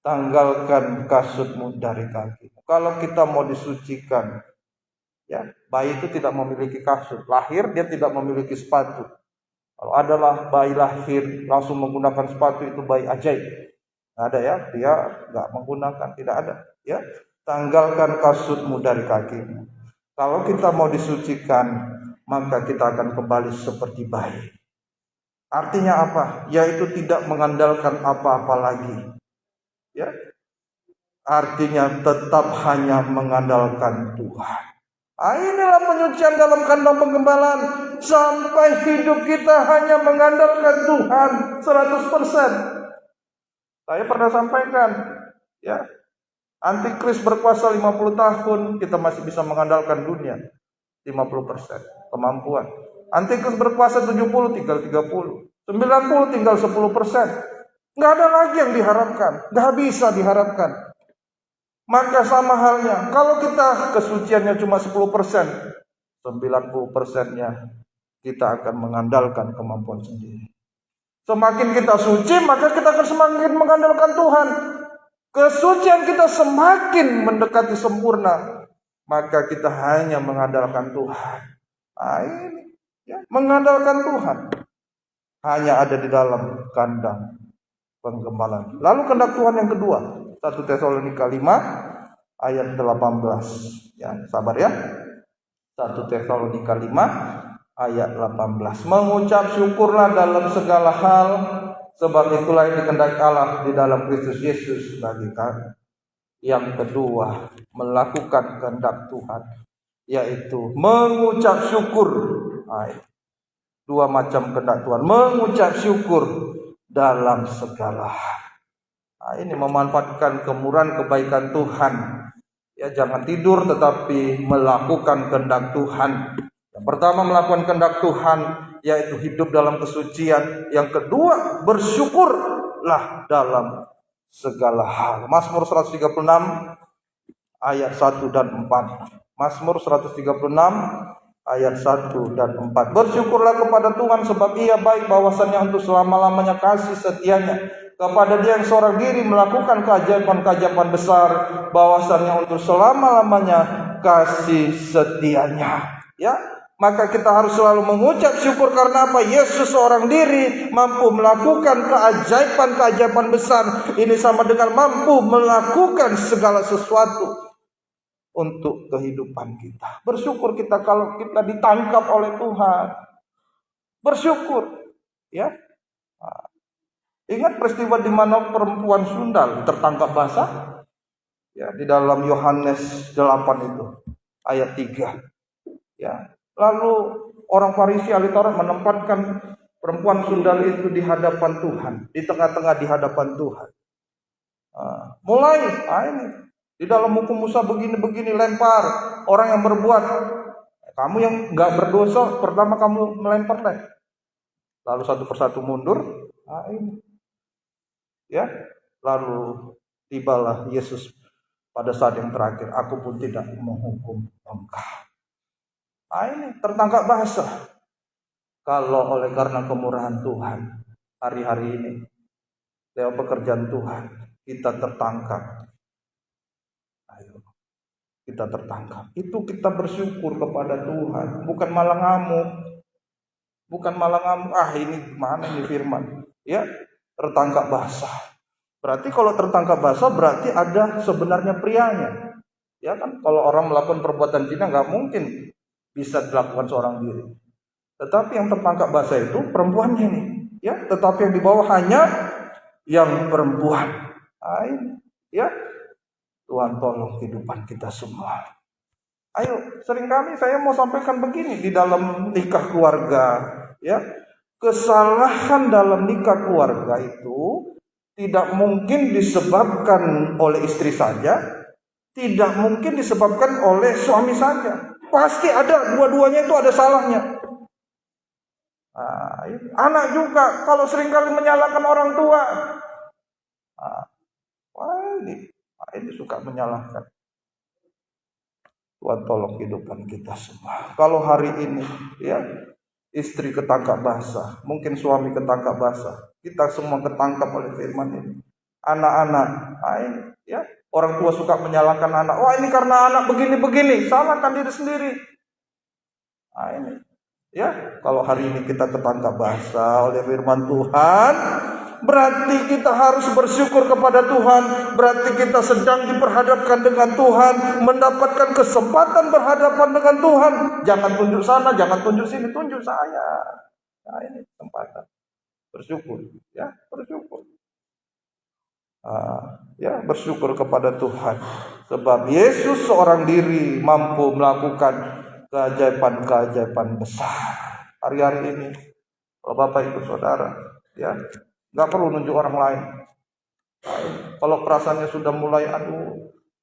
Tanggalkan kasutmu dari kaki. Kalau kita mau disucikan, ya, bayi itu tidak memiliki kasut. Lahir dia tidak memiliki sepatu. Kalau adalah bayi lahir langsung menggunakan sepatu, itu bayi ajaib. Nggak ada ya, dia nggak menggunakan, tidak ada. Ya, tanggalkan kasutmu dari kakimu. Kalau kita mau disucikan, maka kita akan kembali seperti bayi. Artinya apa? Yaitu tidak mengandalkan apa-apa lagi. Ya, artinya tetap hanya mengandalkan Tuhan. Inilah penyucian dalam kandang penggembalaan. Sampai hidup kita hanya mengandalkan Tuhan 100%. Saya pernah sampaikan, ya, antikris berkuasa 50 tahun, kita masih bisa mengandalkan dunia. 50% kemampuan. Antikus berkuasa 70, tinggal 30. 90 tinggal 10%. Nggak ada lagi yang diharapkan. Nggak bisa diharapkan. Maka sama halnya, kalau kita kesuciannya cuma 10%, 90%-nya kita akan mengandalkan kemampuan sendiri. Semakin kita suci, maka kita akan semakin mengandalkan Tuhan. Kesucian kita semakin mendekati sempurna, maka kita hanya mengandalkan Tuhan. Nah, ini ya, mengandalkan Tuhan hanya ada di dalam kandang penggembalaan. Lalu kehendak Tuhan yang kedua, 1 Tesalonika 5 ayat 18. Ya, sabar ya. 1 Tesalonika 5 ayat 18. Mengucap syukurlah dalam segala hal, sebab itulah yang dikehendaki Allah di dalam Kristus Yesus bagi kami. Yang kedua, melakukan kehendak Tuhan, yaitu mengucap syukur. Dua macam kehendak Tuhan, mengucap syukur dalam segala hal. Ini memanfaatkan kemurahan kebaikan Tuhan. Ya, jangan tidur tetapi melakukan kehendak Tuhan. Yang pertama, melakukan kehendak Tuhan, yaitu hidup dalam kesucian. Yang kedua, bersyukurlah dalam segala hal. Mazmur 136 ayat 1 dan 4. Mazmur 136 ayat 1 dan 4. Bersyukurlah kepada Tuhan sebab Ia baik, bahwasannya untuk selama-lamanya kasih setianya. Kepada Dia yang seorang diri melakukan keajaiban-keajaiban besar, bahwasannya untuk selama-lamanya kasih setianya. Ya, maka kita harus selalu mengucap syukur karena apa? Yesus seorang diri mampu melakukan keajaiban-keajaiban besar. Ini sama dengan mampu melakukan segala sesuatu untuk kehidupan kita. Bersyukur kita kalau kita ditangkap oleh Tuhan. Bersyukur, ya. Ingat peristiwa di mana perempuan sundal tertangkap basah? Ya, di dalam Yohanes 8 itu, ayat 3. Ya. Lalu orang Farisi ahli Taurat menempatkan perempuan sundal itu di hadapan Tuhan, di tengah-tengah di hadapan Tuhan. Mulai ini di dalam hukum Musa begini-begini, lempar orang yang berbuat. Kamu yang nggak berdosa, pertama kamu melempar. Lalu satu persatu mundur. Ini. Ya, lalu tibalah Yesus pada saat yang terakhir. Aku pun tidak menghukum engkau. Ini tertangkap basah. Kalau oleh karena kemurahan Tuhan, hari-hari ini lewat pekerjaan Tuhan, kita tertangkap. Ayo, kita tertangkap. Itu kita bersyukur kepada Tuhan, bukan malah ngamuk. Bukan malah ngamuk. Ini gimana ini firman? Ya, tertangkap basah. Berarti kalau tertangkap basah berarti ada sebenarnya prianya. Ya kan, kalau orang melakukan perbuatan zina nggak mungkin bisa dilakukan seorang diri. Tetapi yang tertangkap basah itu perempuannya ini. Ya, tetapi yang dibawa hanya yang perempuan. Ya, Tuhan tolong kehidupan kita semua. Ayo, seringkali saya mau sampaikan begini di dalam nikah keluarga. Ya, kesalahan dalam nikah keluarga itu tidak mungkin disebabkan oleh istri saja, tidak mungkin disebabkan oleh suami saja. Pasti ada, dua-duanya itu ada salahnya. Anak juga kalau seringkali menyalahkan orang tua. Ini suka menyalahkan. Tuhan tolong kehidupan kita semua. Kalau hari ini ya istri ketangkap basah, mungkin suami ketangkap basah, kita semua ketangkap oleh firman ini. Anak-anak, ini ya, orang tua suka menyalahkan anak. Wah, ini karena anak begini-begini, salahkan diri sendiri. Ini ya, kalau hari ini kita ketangkap basah oleh firman Tuhan, berarti kita harus bersyukur kepada Tuhan. Berarti kita sedang diperhadapkan dengan Tuhan, mendapatkan kesempatan berhadapan dengan Tuhan. Jangan tunjuk sana, jangan tunjuk sini, tunjuk saya. Nah, ini kesempatan. Bersyukur, ya, bersyukur. Ya, bersyukur kepada Tuhan. Sebab Yesus seorang diri mampu melakukan keajaiban-keajaiban besar. Hari-hari ini, kalau Bapak Ibu Saudara, ya, nggak perlu nunjuk orang lain. Kalau perasaannya sudah mulai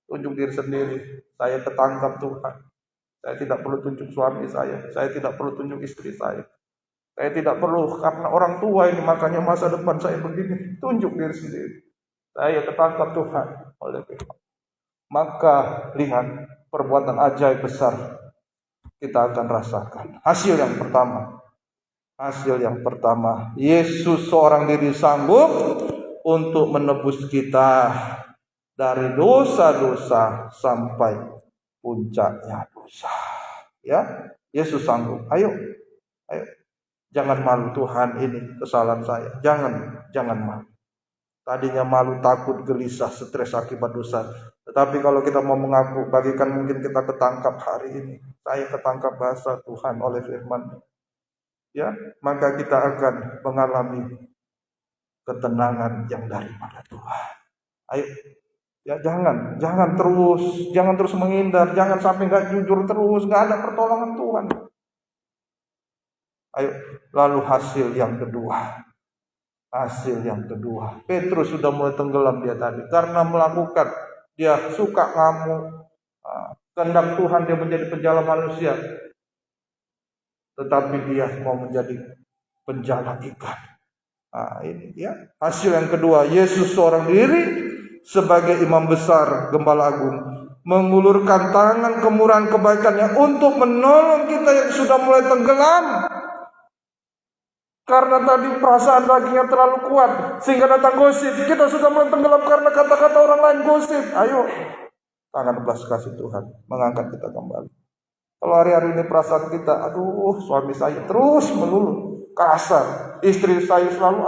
tunjuk diri sendiri. Saya ketangkap Tuhan. Saya tidak perlu tunjuk suami saya tidak perlu tunjuk istri saya tidak perlu karena orang tua ini makanya masa depan saya begini. Tunjuk diri sendiri. Saya ketangkap Tuhan oleh Tuhan. Maka lihat perbuatan ajaib besar kita akan rasakan. Hasil yang pertama, Yesus seorang diri sanggup untuk menebus kita dari dosa-dosa sampai puncaknya dosa. Ya, Yesus sanggup. Ayo. Jangan malu, Tuhan ini kesalahan saya. Jangan malu. Tadinya malu, takut, gelisah, stres akibat dosa. Tetapi kalau kita mau mengaku, bagikan mungkin kita ketangkap hari ini. Saya ketangkap bahasa Tuhan oleh firman. Ya, maka kita akan mengalami ketenangan yang daripada Tuhan. Ayo, ya jangan terus menghindar, jangan sampai nggak jujur terus, nggak ada pertolongan Tuhan. Ayo, lalu hasil yang kedua. Petrus sudah mulai tenggelam dia tadi karena melakukan, dia suka ngamuk. Kehendak Tuhan dia menjadi penjala manusia, tetapi dia mau menjadi penjala ikan. Ini ya hasil yang kedua. Yesus seorang diri sebagai imam besar, gembala agung, mengulurkan tangan kemurahan kebaikannya untuk menolong kita yang sudah mulai tenggelam. Karena tadi perasaan dagingnya terlalu kuat sehingga datang gosip. Kita sudah mulai tenggelam karena kata-kata orang lain gosip. Ayo, tangan belas kasih Tuhan mengangkat kita kembali. Kalau hari-hari ini perasaan kita, aduh suami saya terus melulu kasar, istri saya selalu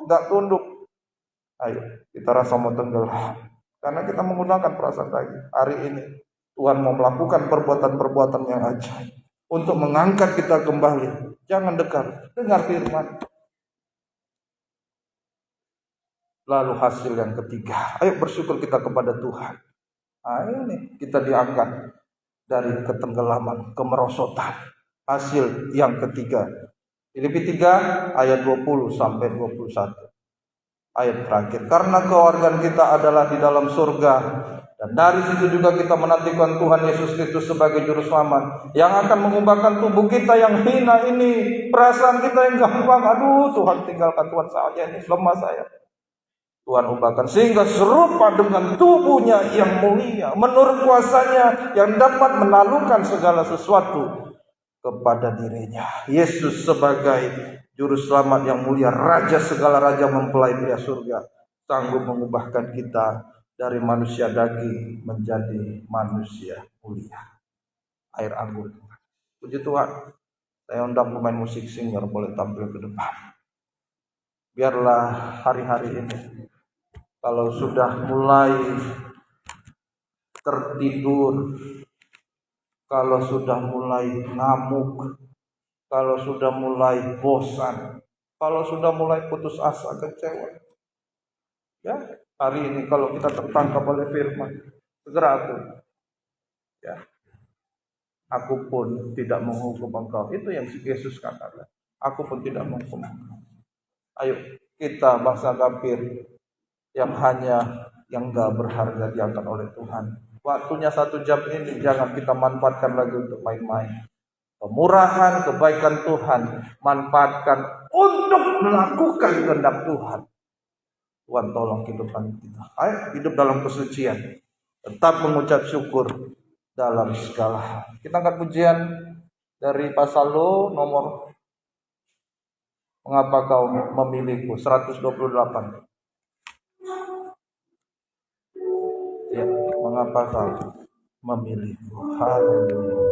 nggak tunduk. Ayo, kita rasa mau tenggelam karena kita menggunakan perasaan daging. Hari ini Tuhan mau melakukan perbuatan-perbuatan yang ajaib untuk mengangkat kita kembali. Jangan dekat, dengar firman. Lalu hasil yang ketiga, ayo bersyukur kita kepada Tuhan. Ini kita diangkat dari ketenggelaman, kemerosotan. Hasil yang ketiga, Filipi 3 ayat 20 sampai 21. Ayat terakhir, karena kewargaan kita adalah di dalam surga, dan dari situ juga kita menantikan Tuhan Yesus Kristus sebagai juru selamat yang akan mengubahkan tubuh kita yang hina ini, perasaan kita yang gampang, Tuhan tinggalkan Tuhan saja, ini lemah saya. Tuhan ubahkan sehingga serupa dengan tubuhnya yang mulia, menurut kuasanya yang dapat menaklukkan segala sesuatu kepada dirinya. Yesus sebagai juru selamat yang mulia, raja segala raja mempelai pria surga, sanggup mengubahkan kita dari manusia daging menjadi manusia mulia. Air anggur. Puji Tuhan. Saya undang pemain musik singer boleh tampil ke depan. Biarlah hari-hari ini, kalau sudah mulai tertidur, kalau sudah mulai ngamuk, kalau sudah mulai bosan, kalau sudah mulai putus asa, kecewa, ya, hari ini kalau kita tertangkap oleh firman, segera aku pun tidak menghukum engkau. Itu yang Yesus katakan. Aku pun tidak menghukum engkau. Ayo kita bangsa kafir yang gak berharga diangkat oleh Tuhan. Waktunya 1 jam ini jangan kita manfaatkan lagi untuk main-main. Kemurahan, kebaikan Tuhan manfaatkan untuk melakukan kehendak Tuhan. Tuhan tolong kehidupan kita. Ayo hidup dalam kesucian. Tetap mengucap syukur dalam segala hal. Kita angkat pujian dari Pasalo nomor Mengapa Kau Memilihku 128. Ya, mengapa kau memilihku? Haleluya.